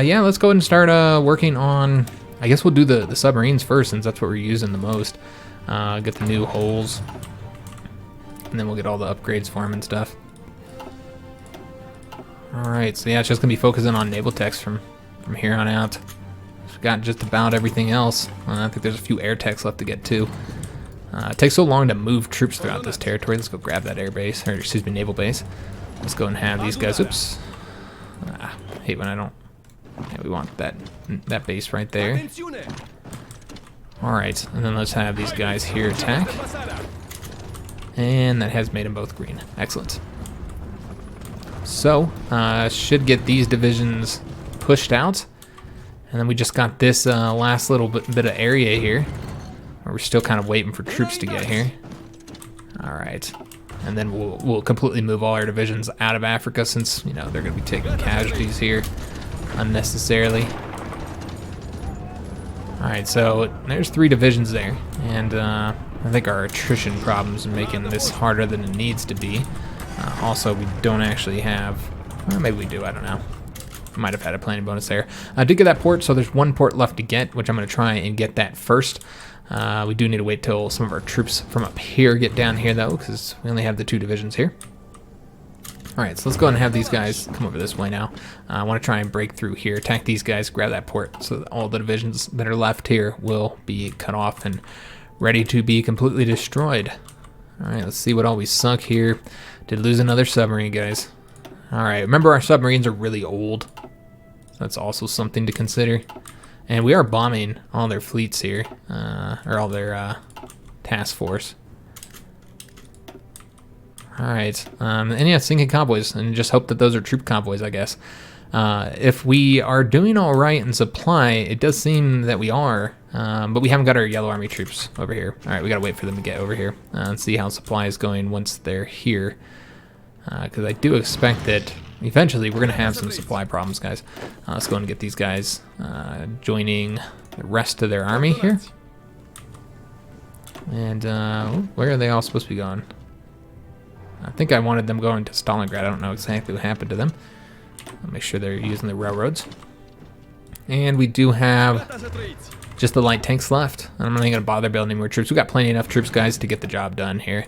Yeah, let's go ahead and start working on. I guess we'll do the submarines first, since that's what we're using the most. Get the new holes. And then we'll get all the upgrades for him and stuff. Alright, so yeah, it's just going to be focusing on naval techs from here on out. We've got just about everything else. I think there's a few air techs left to get too. It takes so long to move troops throughout this territory. Let's go grab that air base, or excuse me, naval base. Let's go and have these guys, oops. Hate when I don't, yeah, we want that base right there. Alright, and then let's have these guys here attack. And that has made them both green. Excellent. So, should get these divisions pushed out. And then we just got this last little bit of area here, where we're still kind of waiting for troops to get here. All right. And then we'll completely move all our divisions out of Africa, since, you know, they're going to be taking casualties here unnecessarily. All right, so there's 3 divisions there. And I think our attrition problems are making this harder than it needs to be. Also, we don't actually have, well, maybe we do, I don't know. Might have had a planning bonus there. I did get that port, so there's one port left to get, which I'm going to try and get that first. We do need to wait till some of our troops from up here get down here, though, because we only have the 2 divisions here. Alright, so let's go ahead and have these guys come over this way now. I want to try and break through here, attack these guys, grab that port, so that all the divisions that are left here will be cut off and ready to be completely destroyed. Alright, let's see what all we sunk here. Did lose another submarine, guys. Alright, remember our submarines are really old. That's also something to consider. And we are bombing all their fleets here, or all their task force. Alright, and yeah, sinking convoys, and just hope that those are troop convoys, I guess. If we are doing alright in supply, it does seem that we are, but we haven't got our Yellow Army troops over here. Alright, we gotta wait for them to get over here and see how supply is going once they're here. Because I do expect that eventually we're gonna have some supply problems, guys. Let's go and get these guys joining the rest of their army here. And where are they all supposed to be going? I think I wanted them going to Stalingrad. I don't know exactly what happened to them. I'll make sure they're using the railroads. And we do have just the light tanks left. I'm not even going to bother building any more troops. We've got plenty enough troops, guys, to get the job done here.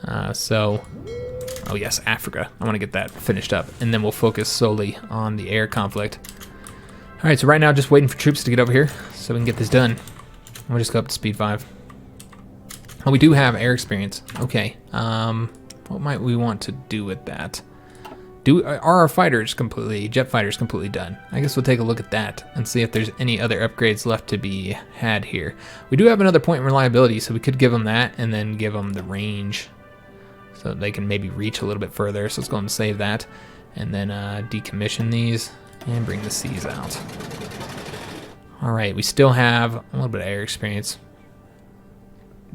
Oh yes, Africa. I want to get that finished up. And then we'll focus solely on the air conflict. Alright, so right now just waiting for troops to get over here so we can get this done. We'll just go up to speed 5. Oh, we do have air experience. Okay. What might we want to do with that? Are our fighters completely, jet fighters completely done? I guess we'll take a look at that and see if there's any other upgrades left to be had here. We do have another point in reliability, so we could give them that and then give them the range so they can maybe reach a little bit further. So let's go and save that and then decommission these and bring the Cs out. All right, we still have a little bit of air experience.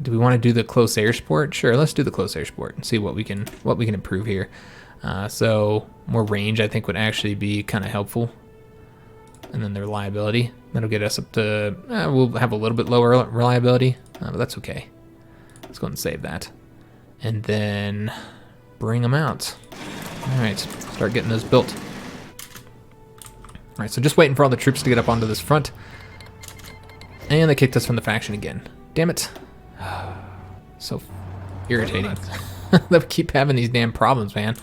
Do we want to do the close air support? Sure, let's do the close air support and see what we can improve here. So more range, I think, would actually be kind of helpful. And then the reliability, that'll get us up to, we'll have a little bit lower reliability, but that's okay. Let's go ahead and save that. And then bring them out. All right, start getting those built. All right, so just waiting for all the troops to get up onto this front. And they kicked us from the faction again. Damn it. So irritating. They keep having these damn problems, man.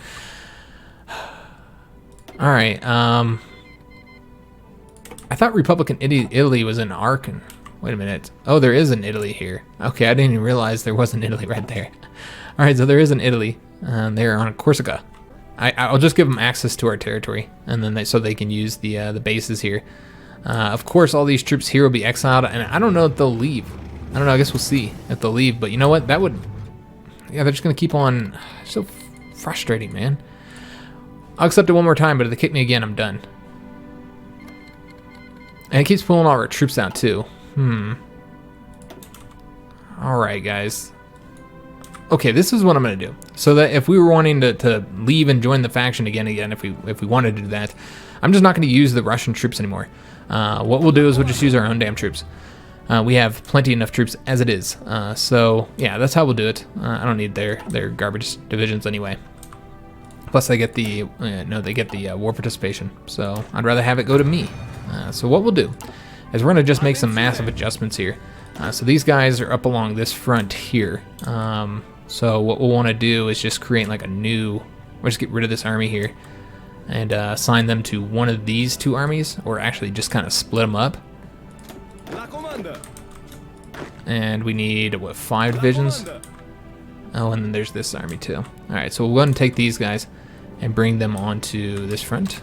All right. I thought Republican Italy was in Arkan. Wait a minute. Oh, there is an Italy here. Okay, I didn't even realize there was an Italy right there. All right, so there is an Italy. They're on Corsica. I'll just give them access to our territory, and then so they can use the bases here. Of course, all these troops here will be exiled, and I don't know if they'll leave. I don't know. I guess we'll see if they'll leave. But you know what? That would... Yeah, they're just going to keep on... So frustrating, man. I'll accept it one more time, but if they kick me again, I'm done. And it keeps pulling all our troops out, too. Alright, guys. Okay, this is what I'm going to do. So that if we were wanting to leave and join the faction again, if we wanted to do that, I'm just not going to use the Russian troops anymore. What we'll do is we'll just use our own damn troops. We have plenty enough troops as it is. So yeah, that's how we'll do it. I don't need their garbage divisions anyway. Plus they get the war participation. So I'd rather have it go to me. So what we'll do is we're gonna just make some massive adjustments here. So these guys are up along this front here. So what we'll want to do is just create like a new. We'll just get rid of this army here and assign them to one of these 2 armies, or actually just kind of split them up. And we need, what, 5 divisions? Oh, and then there's this army too. Alright, so we'll go ahead and take these guys and bring them onto this front.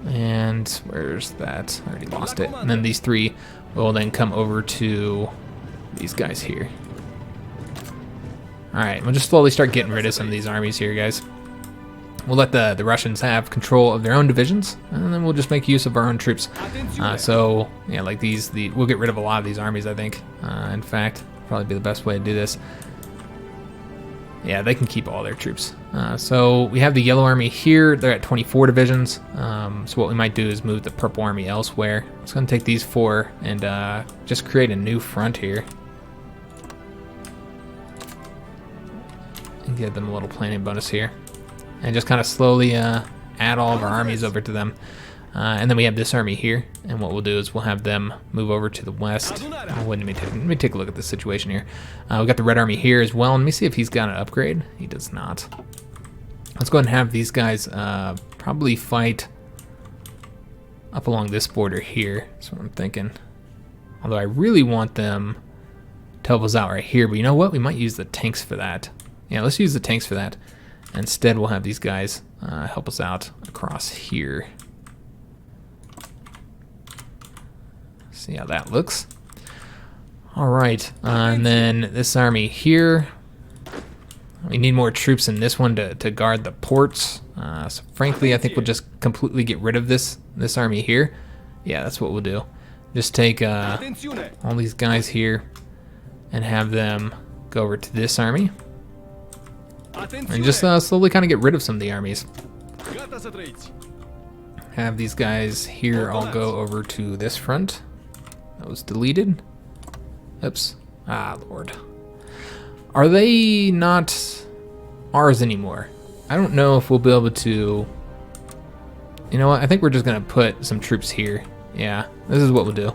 And where's that? I already lost it. And then these 3 will then come over to these guys here. Alright, we'll just slowly start getting rid of some of these armies here, guys. We'll let the Russians have control of their own divisions, and then we'll just make use of our own troops. So, yeah, like we'll get rid of a lot of these armies, I think. In fact, probably be the best way to do this. Yeah, they can keep all their troops. So we have the Yellow Army here. They're at 24 divisions. So what we might do is move the Purple Army elsewhere. It's going to take these 4 and just create a new front here. And give them a little planning bonus here. And just kind of slowly add all of our armies over to them. And then we have this army here, and what we'll do is we'll have them move over to the west. Oh, let me take a look at this situation here. We got the red army here as well, and let me see if he's got an upgrade. He does not. Let's go ahead and have these guys probably fight up along this border here. That's what I'm thinking. Although I really want them to help us out right here, but you know what? We might use the tanks for that. Yeah, let's use the tanks for that. Instead, we'll have these guys help us out across here. See how that looks. All right, and then this army here. We need more troops in this one to guard the ports. So frankly, I think we'll just completely get rid of this army here. Yeah, that's what we'll do. Just take all these guys here and have them go over to this army. And just slowly kind of get rid of some of the armies. Have these guys here all go over to this front. That was deleted. Oops. Ah, Lord. Are they not ours anymore? I don't know if we'll be able to... You know what? I think we're just going to put some troops here. Yeah, this is what we'll do.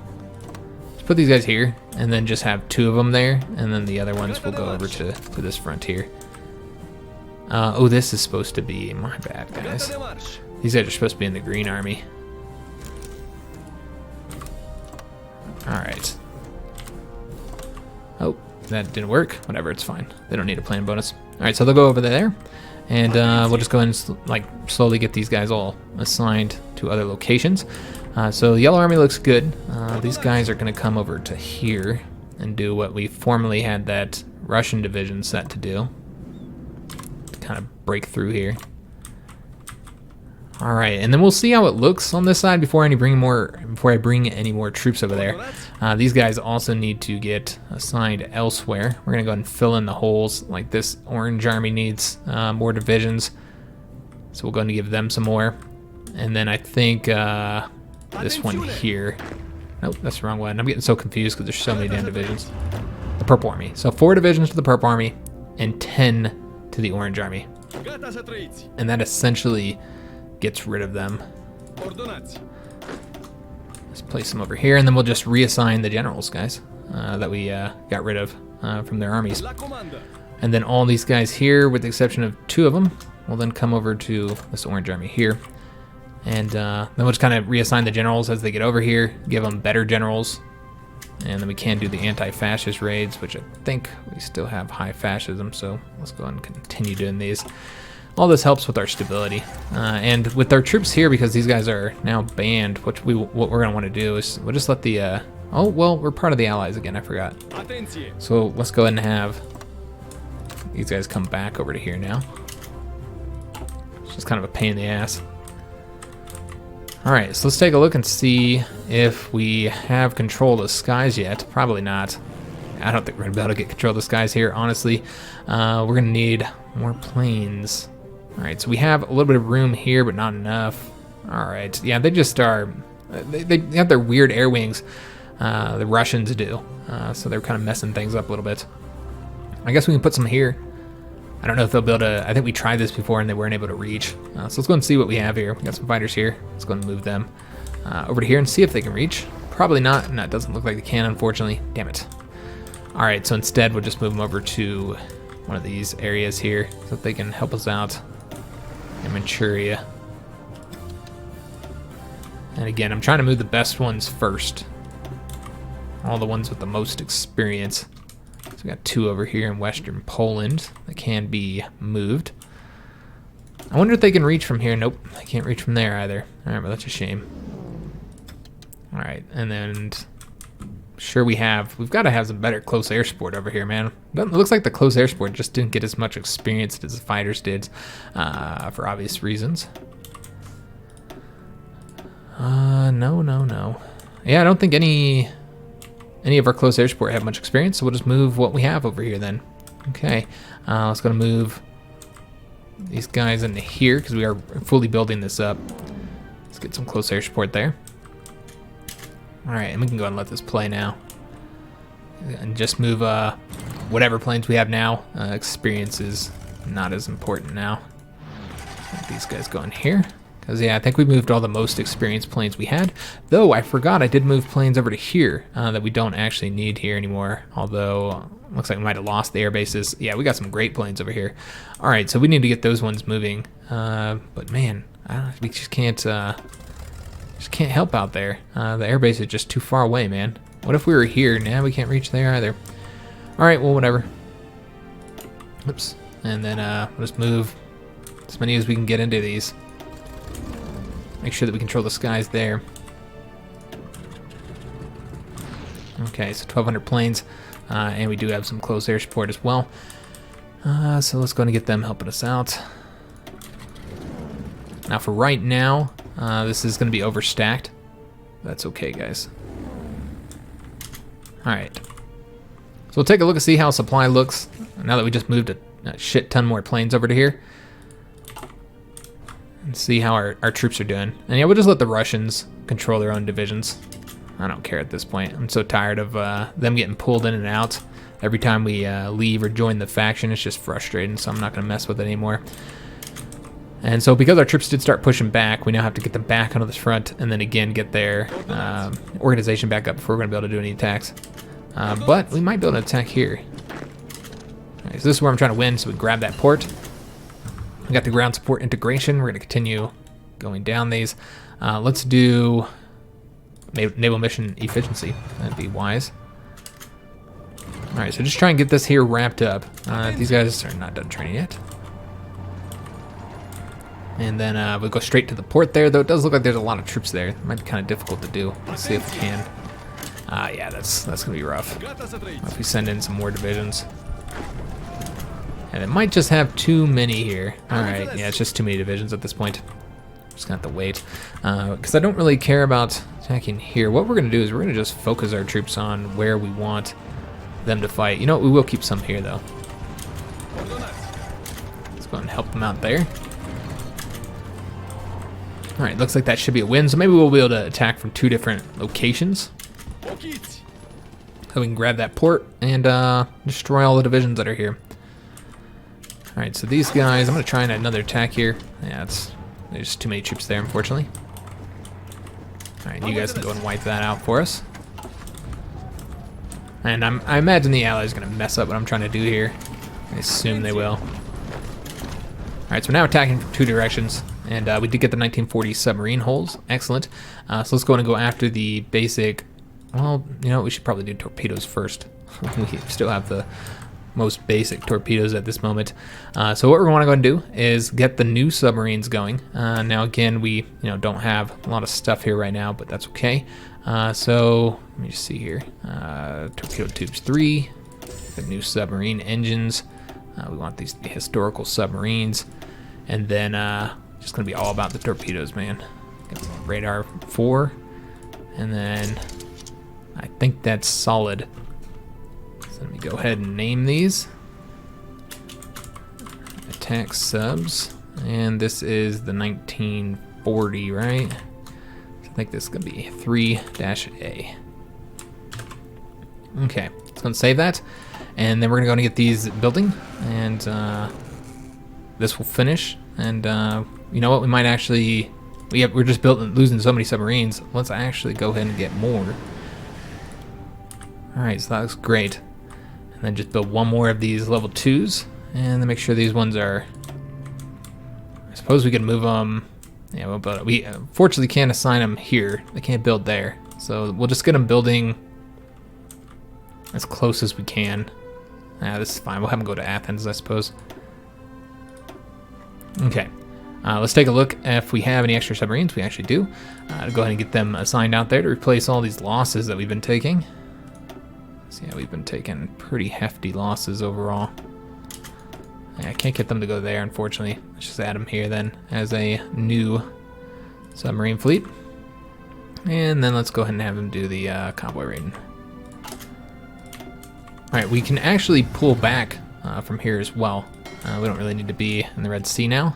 Let's put these guys here, and then just have 2 of them there, and then the other ones will go over to this front here. Oh, this is supposed to be... My bad, guys. These guys are supposed to be in the green army. Alright. Oh, that didn't work. Whatever, it's fine. They don't need a plan bonus. Alright, so they'll go over there. And we'll just go ahead and slowly get these guys all assigned to other locations. So the yellow army looks good. These guys are going to come over to here and do what we formerly had that Russian division set to do. Kind of break through here. All right, and then we'll see how it looks on this side before I bring any more troops over there. These guys also need to get assigned elsewhere. We're gonna go ahead and fill in the holes. Like this orange army needs more divisions, so we'll go ahead and give them some more. And then I think this one here. Nope, that's the wrong one. I'm getting so confused because there's so many damn divisions. The purple army. So 4 divisions to the purple army and 10 to the orange army. And that essentially gets rid of them. Let's place them over here, and then we'll just reassign the generals, guys, that we got rid of from their armies. And then all these guys here, with the exception of 2 of them, will then come over to this orange army here. And then we'll just kind of reassign the generals as they get over here, give them better generals. And then we can do the anti-fascist raids, which I think we still have high fascism, so let's go ahead and continue doing these. All this helps with our stability, and with our troops here, because these guys are now banned. What we're gonna want to do is we'll just let the oh well, we're part of the Allies again. I forgot. So let's go ahead and have these guys come back over to here now. It's just kind of a pain in the ass. All right, so let's take a look and see if we have control of the skies yet. Probably not. I don't think we're gonna be able to get control of the skies here. Honestly, we're gonna need more planes. All right, so we have a little bit of room here, but not enough. All right, yeah, they just are, they have their weird air wings, the Russians do, so they're kind of messing things up a little bit. I guess we can put some here. I don't know if they'll be able to, I think we tried this before and they weren't able to reach. So let's go and see what we have here. We got some fighters here. Let's go and move them over to here and see if they can reach. Probably not, no, it doesn't look like they can, unfortunately. Damn it. All right, so instead we'll just move them over to one of these areas here so that they can help us out in Manchuria. And again, I'm trying to move the best ones first. All the ones with the most experience. So we got 2 over here in Western Poland that can be moved. I wonder if they can reach from here. Nope, they can't reach from there either. All right, well, that's a shame. All right, and then sure we've got to have some better close air support over here, man. It looks like the close air support just didn't get as much experience as the fighters did, for obvious reasons. No. Yeah, I don't think any of our close air support have much experience, so we'll just move what we have over here then. Okay, let's go to move these guys into here because we are fully building this up. Let's get some close air support there. All right, and we can go and let this play now. And just move whatever planes we have now. Experience is not as important now. Let these guys go in here. Because, yeah, I think we moved all the most experienced planes we had. Though, I forgot I did move planes over to here that we don't actually need here anymore. Although, looks like we might have lost the air bases. Yeah, we got some great planes over here. All right, so we need to get those ones moving. But, man, we just can't help out there. The air base is just too far away, man. What if we were here? Nah, we can't reach there either. All right, well, whatever. Oops. And then we'll just move as many as we can get into these. Make sure that we control the skies there. Okay, so 1,200 planes, and we do have some close air support as well. So let's go and get them helping us out. Now for right now, this is going to be overstacked. That's okay, guys. Alright. So we'll take a look and see how supply looks now that we just moved a shit ton more planes over to here. And see how our troops are doing. And yeah, we'll just let the Russians control their own divisions. I don't care at this point. I'm so tired of them getting pulled in and out. Every time we leave or join the faction, it's just frustrating, so I'm not going to mess with it anymore. And so because our troops did start pushing back, we now have to get them back onto this front and then again get their organization back up before we're going to be able to do any attacks. But we might be able to attack here. All right, so this is where I'm trying to win, so we grab that port. We got the ground support integration. We're going to continue going down these. Let's do naval mission efficiency. That'd be wise. All right, so just try and get this here wrapped up. These guys are not done training yet. And then we'll go straight to the port there, though it does look like there's a lot of troops there. It might be kind of difficult to do. Let's see if we can. Yeah, that's going to be rough. If we send in some more divisions. And it might just have too many here. Alright, yeah, it's just too many divisions at this point. Just gonna have to wait. Because I don't really care about attacking here. What we're gonna do is we're gonna just focus our troops on where we want them to fight. You know what, we will keep some here though. Let's go and help them out there. Alright, looks like that should be a win. So maybe we'll be able to attack from 2 different locations. So we can grab that port and destroy all the divisions that are here. Alright, so these guys, I'm going to try another attack here. Yeah, there's too many troops there, unfortunately. Alright, you guys can go and wipe that out for us. And I imagine the Allies are going to mess up what I'm trying to do here. I assume they will. Alright, so we're now attacking from 2 directions. And we did get the 1940 submarine holes. Excellent. So let's go and go after the basic... Well, you know, we should probably do torpedoes first. We still have the most basic torpedoes at this moment. So what we're going to go and do is get the new submarines going. Now again, we don't have a lot of stuff here right now, but that's okay. So let me just see here. Torpedo tubes 3, the new submarine engines. We want these to be historical submarines, and then just going to be all about the torpedoes, man. Radar 4, and then I think that's solid. So let me go ahead and name these. Attack subs. And this is the 1940, right? So I think this is going to be 3-A. Okay, let's go and save that. And then we're going to go and get these building. And this will finish. And you know what? We might actually... We're just losing so many submarines. Let's actually go ahead and get more. Alright, so that looks great. And then just build 1 more of these level 2s. And then make sure these ones are... I suppose we can move them... Yeah, we'll build it. We fortunately can't assign them here. They can't build there. So we'll just get them building as close as we can. This is fine. We'll have them go to Athens, I suppose. Okay. Let's take a look if we have any extra submarines. We actually do. Go ahead and get them assigned out there to replace all these losses that we've been taking. So yeah, we've been taking pretty hefty losses overall. Yeah, I can't get them to go there, unfortunately. Let's just add them here then as a new submarine fleet. And then let's go ahead and have them do the convoy raiding. Alright, we can actually pull back from here as well. We don't really need to be in the Red Sea now.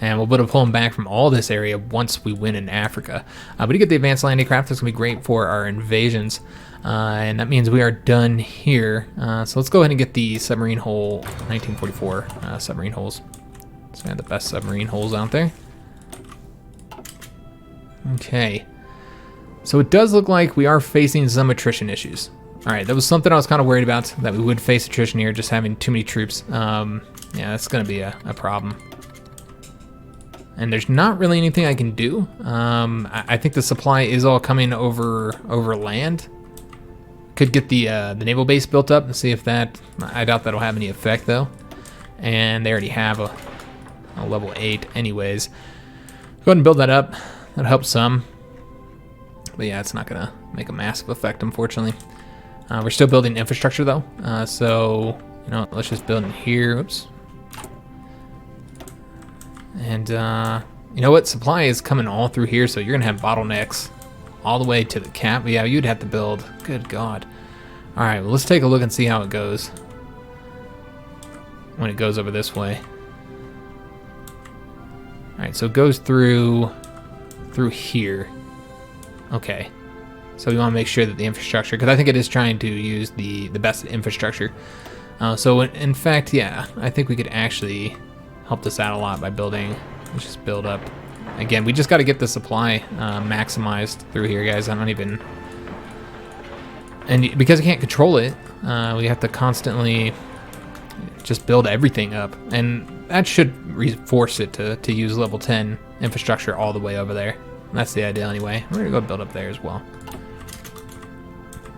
And we'll be able to pull them back from all this area once we win in Africa. But to get the advanced landing craft, that's going to be great for our invasions. And that means we are done here. So let's go ahead and get the submarine hull, 1944 submarine hulls. So we have the best submarine hulls out there. Okay. So it does look like we are facing some attrition issues. All right, that was something I was kind of worried about, that we would face attrition here, just having too many troops. Yeah, that's going to be a problem. And there's not really anything I can do. I think the supply is all coming over land. Could get the naval base built up and see if that... I doubt that'll have any effect, though. And they already have a level 8 anyways. Go ahead and build that up. That'll help some. But yeah, it's not going to make a massive effect, unfortunately. We're still building infrastructure, though. So, you know, let's just build in here. Oops. And, you know what? Supply is coming all through here, so you're going to have bottlenecks all the way to the cap. But yeah, you'd have to build. Good God. All right, well, let's take a look and see how it goes when it goes over this way. All right, so it goes through here. Okay. So we want to make sure that the infrastructure, because I think it is trying to use the best infrastructure. So in fact, yeah, I think we could actually help this out a lot by building. Let's just build up. Again, we just got to get the supply maximized through here, guys. I don't even... And because I can't control it, we have to constantly just build everything up. And that should force it to use level 10 infrastructure all the way over there. That's the idea anyway. We're going to go build up there as well.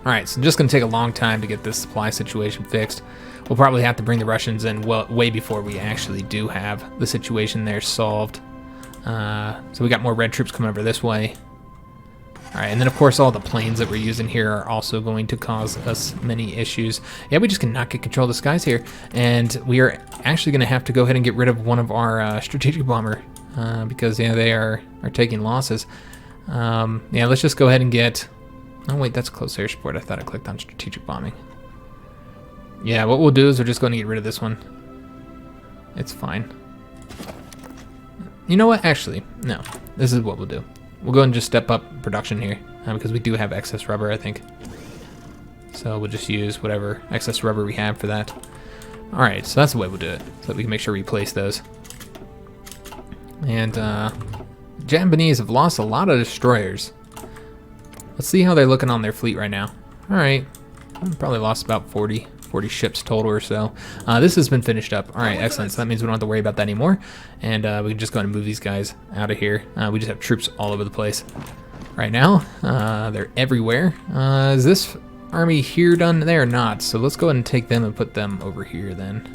Alright, so just going to take a long time to get this supply situation fixed. We'll probably have to bring the Russians in way before we actually do have the situation there solved. So we got more red troops coming over this way. Alright, and then of course all the planes that we're using here are also going to cause us many issues. Yeah, we just cannot get control of the skies here. And we are actually going to have to go ahead and get rid of one of our strategic bomber. Because, yeah, they are taking losses. Yeah, let's just go ahead and get... Oh, wait, that's close air support. I thought I clicked on strategic bombing. Yeah, what we'll do is we're just going to get rid of this one. It's fine. You know what? Actually, no. This is what we'll do. We'll go ahead and just step up production here. Because we do have excess rubber, I think. So we'll just use whatever excess rubber we have for that. Alright, so that's the way we'll do it. So that we can make sure we replace those. And, Japanese have lost a lot of destroyers. Let's see how they're looking on their fleet right now. Alright, probably lost about 40 ships total or so. This has been finished up. Alright, excellent. So that means we don't have to worry about that anymore. And we can just go ahead and move these guys out of here. We just have troops all over the place right now. They're everywhere. Is this army here done? They're not. So let's go ahead and take them and put them over here then.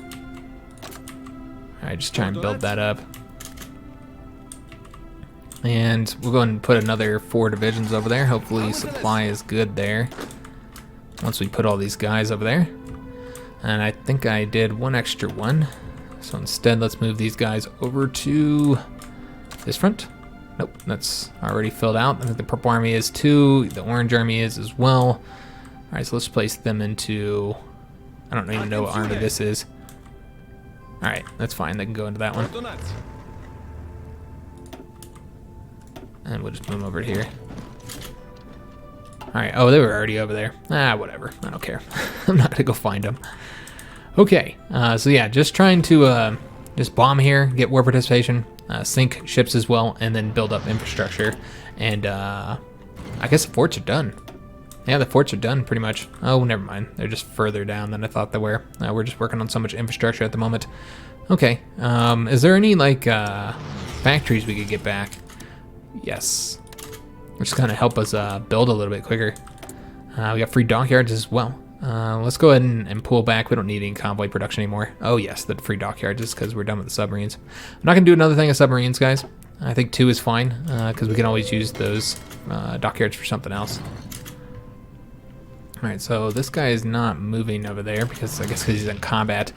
Alright, just try and build that up. And we'll go ahead and put another 4 divisions over there. Hopefully supply is good there. Once we put all these guys over there. And I think I did one extra one. So instead, let's move these guys over to this front. Nope, that's already filled out. I think the purple army is too. The orange army is as well. All right, so let's place them into... I don't even know what army this is. All right, that's fine. They can go into that one. And we'll just move them over here. Alright, oh, they were already over there. Ah, whatever. I don't care. I'm not gonna go find them. Okay, so yeah, just trying to just bomb here, get war participation, sink ships as well, and then build up infrastructure. And I guess the forts are done. Yeah, the forts are done pretty much. Oh, never mind. They're just further down than I thought they were. We're just working on so much infrastructure at the moment. Okay, is there any, like, factories we could get back? Yes. Which is going to help us build a little bit quicker. We got free dockyards as well. Let's go ahead and pull back. We don't need any convoy production anymore. Oh yes, the free dockyards is because we're done with the submarines. I'm not going to do another thing of submarines, guys. I think 2 is fine because we can always use those dockyards for something else. Alright, so this guy is not moving over there because I guess because he's in combat.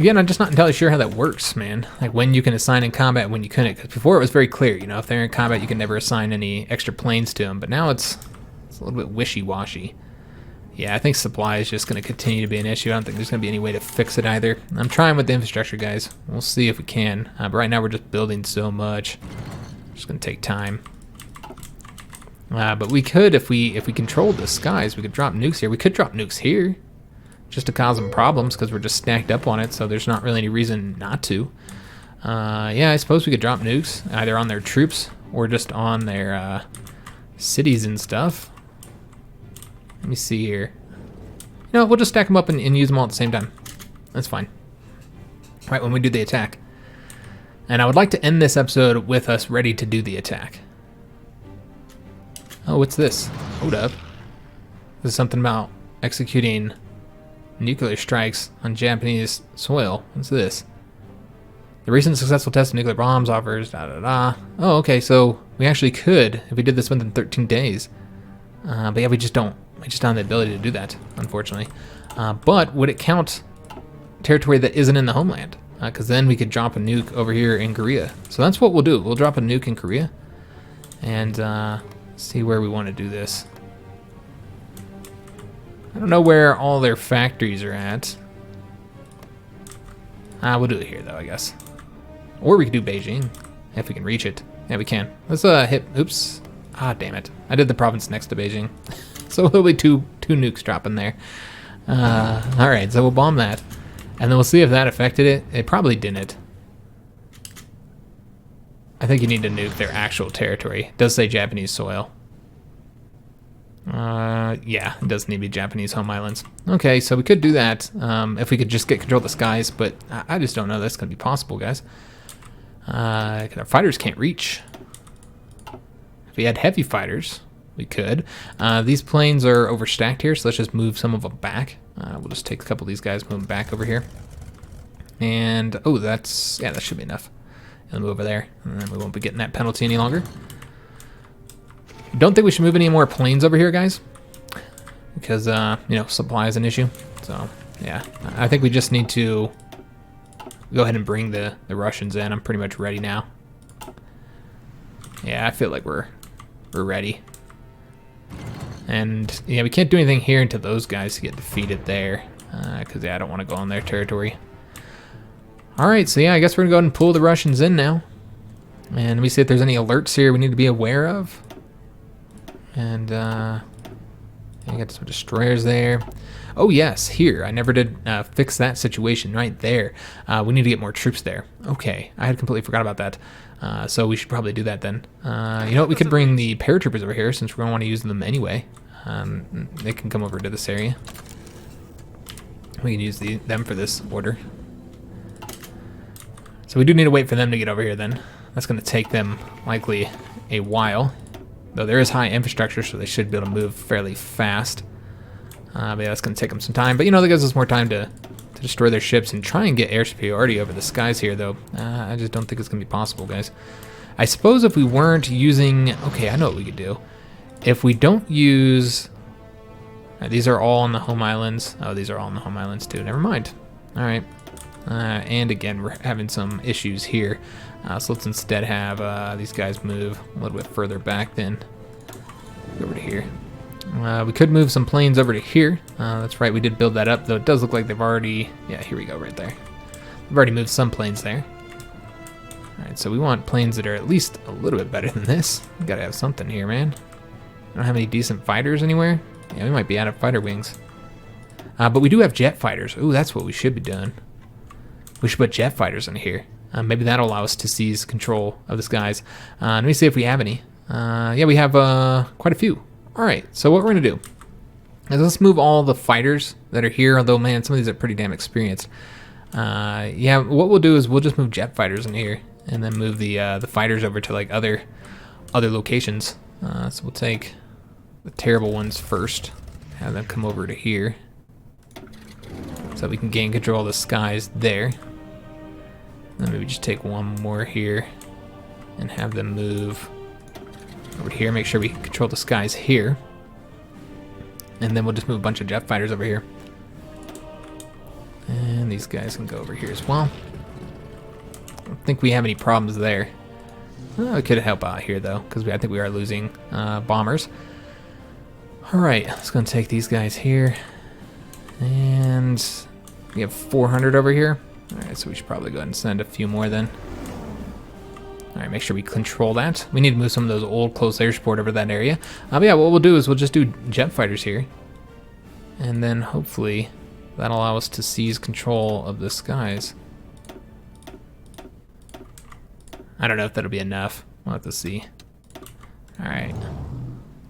Again, I'm just not entirely sure how that works, man. Like when you can assign in combat, when you couldn't. Because before it was very clear, you know, if they're in combat, you can never assign any extra planes to them. But now it's a little bit wishy-washy. Yeah, I think supply is just going to continue to be an issue. I don't think there's going to be any way to fix it either. I'm trying with the infrastructure, guys. We'll see if we can. But right now we're just building so much. It's just going to take time. But we could, if we controlled the skies, we could drop nukes here. We could drop nukes here. Just to cause them problems because we're just stacked up on it, so there's not really any reason not to. Yeah, I suppose we could drop nukes either on their troops or just on their cities and stuff. Let me see here. You know, we'll just stack them up and use them all at the same time. That's fine. Right when we do the attack. And I would like to end this episode with us ready to do the attack. Oh, what's this? Hold up. This is something about executing nuclear strikes on Japanese soil. What's this? The recent successful test of nuclear bombs offers da-da-da. Oh, okay, so we actually could if we did this within 13 days. But yeah, we just don't have the ability to do that, unfortunately. But would it count territory that isn't in the homeland? Because then we could drop a nuke over here in Korea. So that's what we'll do. We'll drop a nuke in Korea and see where we want to do this. I don't know where all their factories are at. We'll do it here, though, I guess. Or we could do Beijing, if we can reach it. Yeah, we can. Let's hit... Oops. Damn it. I did the province next to Beijing. So there'll be two nukes dropping there. Alright, so we'll bomb that. And then we'll see if that affected it. It probably didn't. I think you need to nuke their actual territory. It does say Japanese soil. Yeah, it does need to be Japanese home islands. Okay, so we could do that if we could just get control of the skies, but I just don't know that's going to be possible, guys. Our fighters can't reach. If we had heavy fighters, we could. These planes are overstacked here, so let's just move some of them back. We'll just take a couple of these guys, move them back over here. And, oh, that should be enough. And move over there, and then we won't be getting that penalty any longer. Don't think we should move any more planes over here, guys, because you know, supply is an issue. So yeah, I think we just need to go ahead and bring the Russians in. I'm pretty much ready now. Yeah, I feel like we're ready. And yeah, we can't do anything here until those guys get defeated there, because yeah, I don't want to go on their territory. All right, so yeah, I guess we're gonna go ahead and pull the Russians in now, and let me see if there's any alerts here we need to be aware of. And you got some destroyers there. Oh yes, here. I never did fix that situation right there. We need to get more troops there. Okay, I had completely forgot about that. So we should probably do that then. You know what? We could bring the paratroopers over here since we're going to want to use them anyway. They can come over to this area. We can use them for this order. So we do need to wait for them to get over here then. That's going to take them likely a while. Though there is high infrastructure, so they should be able to move fairly fast. But yeah, that's going to take them some time. But you know, that gives us more time to destroy their ships and try and get air superiority over the skies here, though. I just don't think it's going to be possible, guys. I suppose if we weren't using... Okay, I know what we could do. If we don't use... these are all on the home islands. Oh, these are all on the home islands, too. Never mind. All right. And again, we're having some issues here. So let's instead have these guys move a little bit further back then. Over to here. We could move some planes over to here. That's right, we did build that up, though it does look like they've already... Yeah, here we go, right there. We've already moved some planes there. Alright, so we want planes that are at least a little bit better than this. We gotta have something here, man. I don't have any decent fighters anywhere. Yeah, we might be out of fighter wings. But we do have jet fighters. Ooh, that's what we should be doing. We should put jet fighters in here. Maybe that'll allow us to seize control of the skies. Let me see if we have any. Yeah, we have quite a few. All right, so what we're going to do is let's move all the fighters that are here, although, man, some of these are pretty damn experienced. Yeah, what we'll do is we'll just move jet fighters in here and then move the fighters over to, like, other locations. So we'll take the terrible ones first, have them come over to here so we can gain control of the skies there. Then maybe just take one more here and have them move over here. Make sure we control the skies here. And then we'll just move a bunch of jet fighters over here. And these guys can go over here as well. I don't think we have any problems there. We could help out here, though, because I think we are losing bombers. Alright, let's go and take these guys here. And we have 400 over here. Alright, so we should probably go ahead and send a few more then. Alright, make sure we control that. We need to move some of those old close air support over to that area. But yeah, what we'll do is we'll just do jet fighters here. And then hopefully that'll allow us to seize control of the skies. I don't know if that'll be enough. We'll have to see. All right.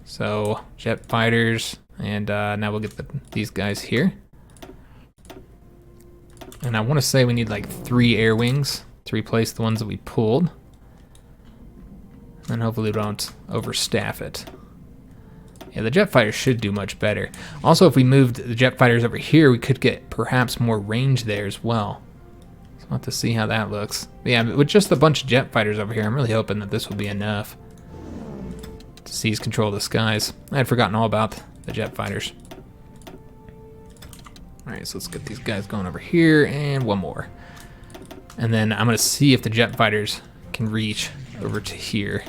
So jet fighters, and now we'll get these guys here. And I want to say we need like 3 air wings to replace the ones that we pulled. And hopefully we don't overstaff it. Yeah, the jet fighters should do much better. Also, if we moved the jet fighters over here, we could get perhaps more range there as well. So we'll have to see how that looks. But yeah, with just a bunch of jet fighters over here, I'm really hoping that this will be enough to seize control of the skies. I had forgotten all about the jet fighters. Alright, so let's get these guys going over here, and one more. And then I'm going to see if the jet fighters can reach over to here.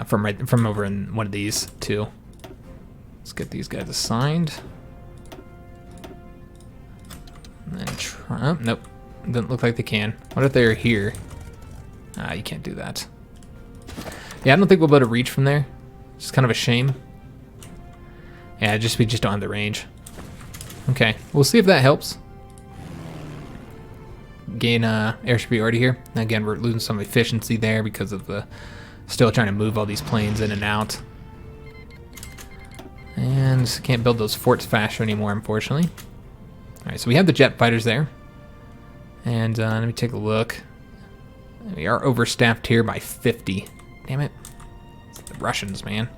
From over in one of these two. Let's get these guys assigned. And then try, oh, nope. Doesn't look like they can. What if they're here? You can't do that. Yeah, I don't think we'll be able to reach from there. It's kind of a shame. Yeah, we just don't have the range. Okay, we'll see if that helps. Gain air superiority here. Again, we're losing some efficiency there because of the still trying to move all these planes in and out. And can't build those forts faster anymore, unfortunately. Alright, so we have the jet fighters there. And let me take a look. We are overstaffed here by 50. Damn it. It's the Russians, man.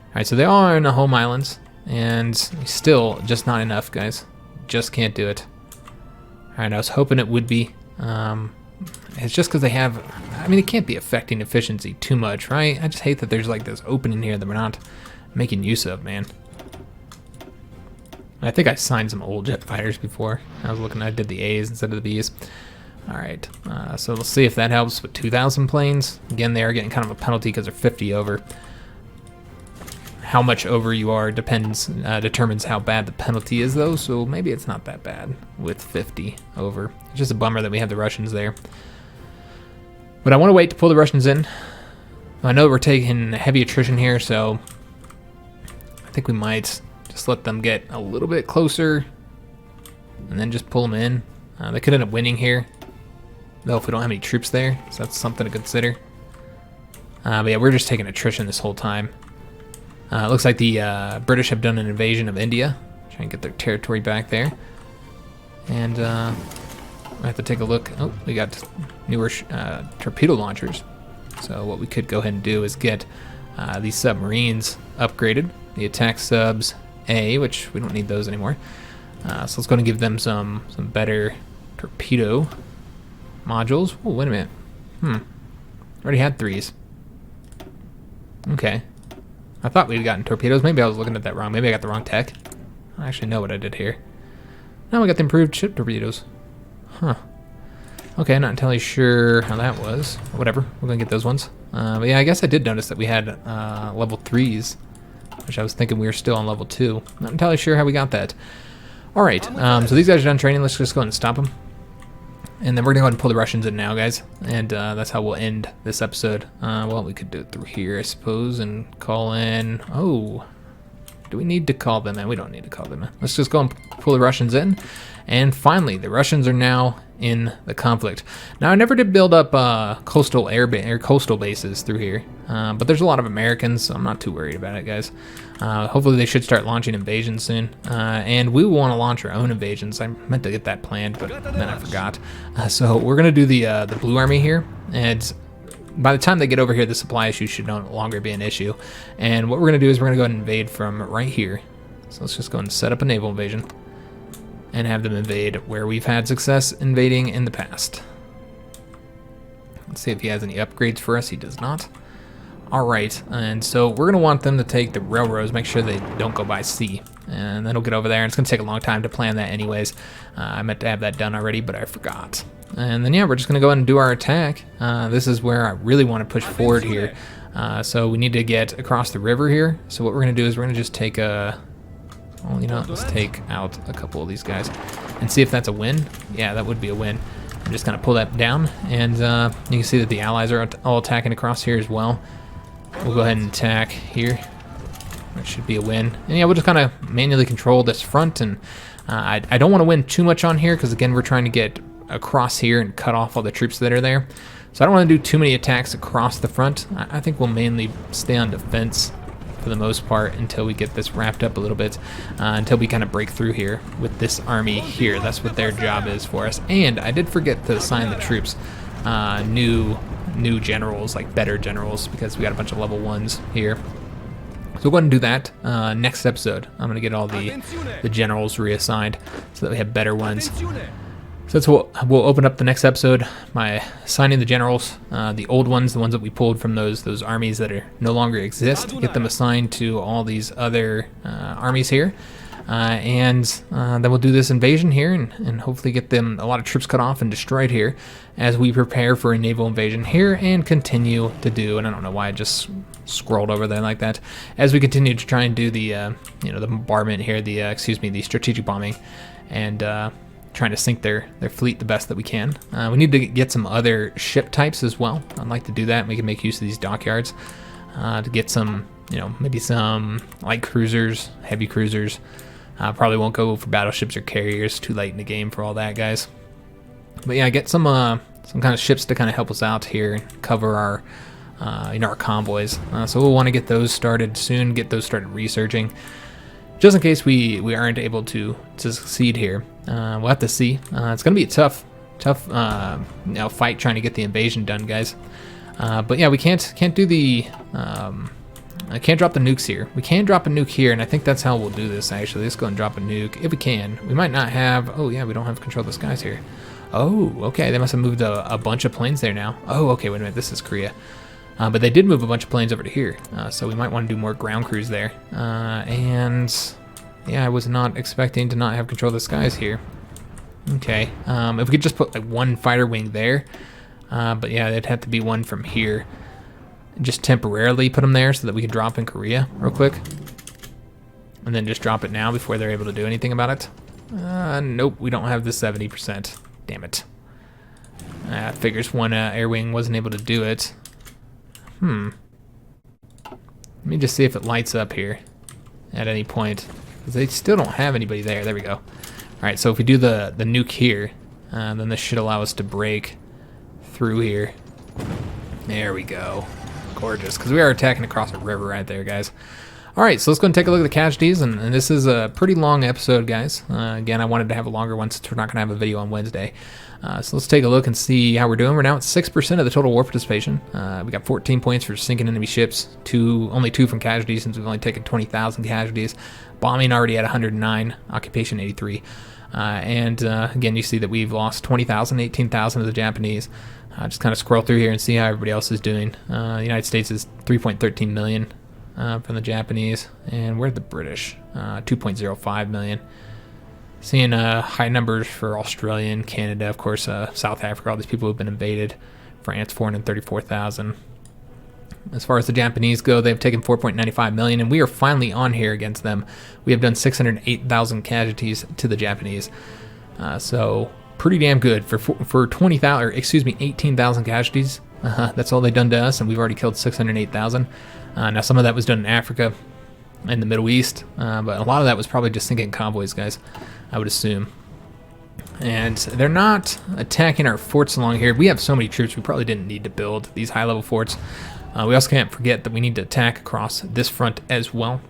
Alright, so they are in the home islands. And still just not enough, guys. Just can't do it. Alright, I was hoping it would be. It's just because they have, I mean, it can't be affecting efficiency too much, right? I just hate that there's like this opening here that we're not making use of, man. I think I signed some old jet fighters before. I did the A's instead of the B's. All right, so let's see if that helps with 2,000 planes. Again, they are getting kind of a penalty because they're 50 over. How much over you are determines how bad the penalty is, though, so maybe it's not that bad with 50 over. It's just a bummer that we have the Russians there. But I want to wait to pull the Russians in. I know we're taking heavy attrition here, so I think we might just let them get a little bit closer and then just pull them in. They could end up winning here, though, if we don't have any troops there, so that's something to consider. But yeah, we're just taking attrition this whole time. It looks like the British have done an invasion of India, trying to get their territory back there. And I have to take a look. Oh, we got newer torpedo launchers. So what we could go ahead and do is get these submarines upgraded. The attack subs A, which we don't need those anymore. So let's go ahead and give them some better torpedo modules. Oh, wait a minute. Already had 3s. Okay. I thought we'd gotten torpedoes. Maybe I was looking at that wrong. Maybe I got the wrong tech. I actually know what I did here. Now we got the improved ship torpedoes. Huh. Okay, not entirely sure how that was. Whatever, we're gonna get those ones. But yeah, I guess I did notice that we had level 3s, which I was thinking we were still on level 2. Not entirely sure how we got that. Alright, so these guys are done training. Let's just go ahead and stop them. And then we're gonna go ahead and pull the Russians in now, guys. And that's how we'll end this episode. Well, we could do it through here, I suppose, and call in... Oh, do we need to call them in? We don't need to call them in. Let's just go and pull the Russians in. And finally, the Russians are now in the conflict. Now, I never did build up coastal coastal bases through here, but there's a lot of Americans, so I'm not too worried about it, guys. Hopefully, they should start launching invasions soon, and we will want to launch our own invasions. I meant to get that planned, but then I forgot. So we're gonna do the Blue Army here, and by the time they get over here, the supply issue should no longer be an issue. And what we're gonna do is we're gonna go ahead and invade from right here. So let's just go and set up a naval invasion and have them invade where we've had success invading in the past. Let's see if he has any upgrades for us. He does not. All right, and so we're gonna want them to take the railroads, make sure they don't go by sea. And then we'll get over there, and it's gonna take a long time to plan that anyways. I meant to have that done already, but I forgot. And then yeah, we're just gonna go ahead and do our attack. This is where I really wanna push forward here. So we need to get across the river here. So what we're gonna do is we're gonna just take a, well, you know, let's take out a couple of these guys and see if that's a win. Yeah, that would be a win. I'm just gonna pull that down, and you can see that the allies are all attacking across here as well. We'll go ahead and attack here. That should be a win. And yeah, we'll just kind of manually control this front, and I don't want to win too much on here because again, we're trying to get across here and cut off all the troops that are there. So I don't want to do too many attacks across the front. I think we'll mainly stay on defense for the most part until we get this wrapped up a little bit, until we kind of break through here with this army here. That's what their job is for us. And I did forget to assign the troops new generals, like better generals, because we got a bunch of level 1s here. So we'll go ahead and do that next episode. I'm going to get all the generals reassigned so that we have better ones. So that's what we'll open up the next episode by assigning the generals, the old ones, the ones that we pulled from those armies that are no longer exist, get them assigned to all these other armies here. And then we'll do this invasion here and hopefully get them a lot of troops cut off and destroyed here as we prepare for a naval invasion here and continue to do, and I don't know why I just scrolled over there like that, as we continue to try and do the the bombardment here, the strategic bombing, and trying to sink their fleet the best that we can. We need to get some other ship types as well. I'd like to do that. We can make use of these dockyards to get some, maybe some light cruisers, heavy cruisers. Probably won't go for battleships or carriers. Too late in the game for all that, guys. But yeah, get some kind of ships to kind of help us out here and cover our our convoys. So we'll want to get those started soon. Get those started researching, just in case we aren't able to succeed here. We'll have to see. It's gonna be a tough fight trying to get the invasion done, guys. But yeah, we can't do the I can't drop the nukes here. We can drop a nuke here, and I think that's how we'll do this, actually. Let's go and drop a nuke, if we can. We might not have... Oh, yeah, we don't have control of the skies here. Oh, okay, they must have moved a bunch of planes there now. Oh, okay, wait a minute, this is Korea. But they did move a bunch of planes over to here, so we might want to do more ground crews there. And, yeah, I was not expecting to not have control of the skies here. Okay, if we could just put, like, one fighter wing there. But, yeah, it'd have to be one from here. Just temporarily put them there so that we can drop in Korea real quick. And then just drop it now before they're able to do anything about it. Nope, we don't have the 70%. Damn it. Figures one air wing wasn't able to do it. Let me just see if it lights up here at any point. Because they still don't have anybody there. There we go. Alright, so if we do the nuke here, then this should allow us to break through here. There we go. Gorgeous, because we are attacking across a river right there, guys. Alright, so let's go and take a look at the casualties, and this is a pretty long episode, guys. Again, I wanted to have a longer one since we're not going to have a video on Wednesday. So let's take a look and see how we're doing. We're now at 6% of the total war participation. We got 14 points for sinking enemy ships, only 2 from casualties since we've only taken 20,000 casualties. Bombing already at 109, occupation 83. Again, you see that we've lost 20,000, 18,000 of the Japanese. Just kind of scroll through here and see how everybody else is doing. The United States is 3.13 million from the Japanese, and we're the British, 2.05 million. Seeing high numbers for Australia and Canada, of course, South Africa, all these people who've been invaded. France, 434,000. As far as the Japanese go, they've taken 4.95 million, and we are finally on here against them. We have done 608,000 casualties to the Japanese. So pretty damn good for 20,000, or excuse me, 18,000 casualties. That's all they've done to us, and we've already killed 608,000. Now some of that was done in Africa and the Middle East, but a lot of that was probably just sinking convoys, guys, I would assume. And they're not attacking our forts along here. We have so many troops, we probably didn't need to build these high-level forts. We also can't forget that we need to attack across this front as well.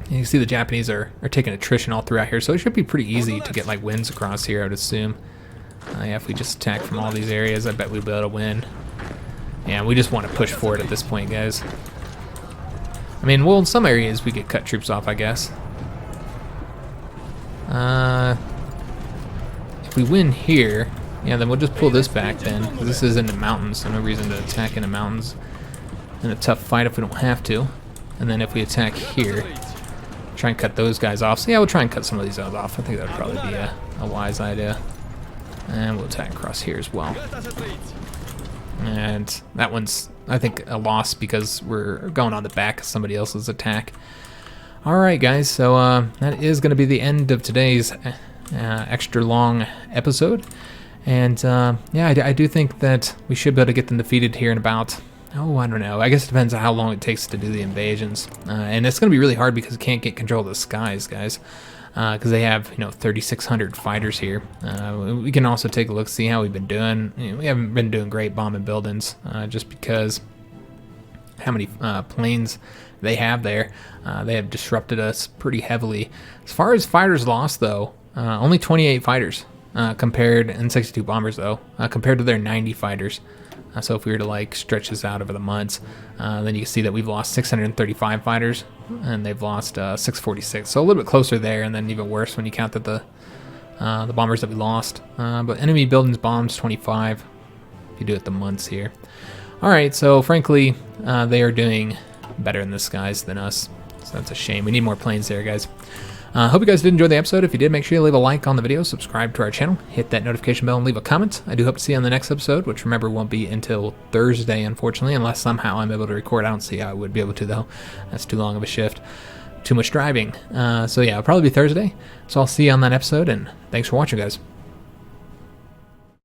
You can see the Japanese are taking attrition all throughout here, so it should be pretty easy to get like wins across here, I would assume. Yeah, if we just attack from all these areas, I bet we'll be able to win. Yeah, we just want to push forward at this point, guys. I mean, well, in some areas we could cut troops off, I guess. If we win here, yeah, then we'll just pull this back then, because this is in the mountains, so no reason to attack in the mountains in a tough fight if we don't have to. And then if we attack here, try and cut those guys off. So yeah, we'll try and cut some of these guys off. I think that would probably be a wise idea. And we'll attack across here as well. And that one's, I think, a loss because we're going on the back of somebody else's attack. Alright, guys, so that is going to be the end of today's extra long episode. And yeah, I do think that we should be able to get them defeated here in about, oh, I don't know. I guess it depends on how long it takes to do the invasions. And it's going to be really hard because we can't get control of the skies, guys. because they have 3,600 fighters here. We can also take a look, see how we've been doing. We haven't been doing great bombing buildings, just because how many planes they have there. They have disrupted us pretty heavily. As far as fighters lost, though, only 28 fighters compared, and 62 bombers though, compared to their 90 fighters. So if we were to like stretch this out over the months, then you can see that we've lost 635 fighters, and they've lost 646. So a little bit closer there, and then even worse when you count that the bombers that we lost. But enemy buildings bombs 25. If you do it the months here. All right, so frankly, they are doing better in the skies than us. So that's a shame. We need more planes there, guys. Hope you guys did enjoy the episode. If you did, make sure you leave a like on the video, subscribe to our channel, hit that notification bell, and leave a comment. I do hope to see you on the next episode, which remember won't be until Thursday, unfortunately, unless somehow I'm able to record. I don't see how I would be able to, though. That's too long of a shift. Too much driving. So yeah, it'll probably be Thursday. So I'll see you on that episode, and thanks for watching, guys.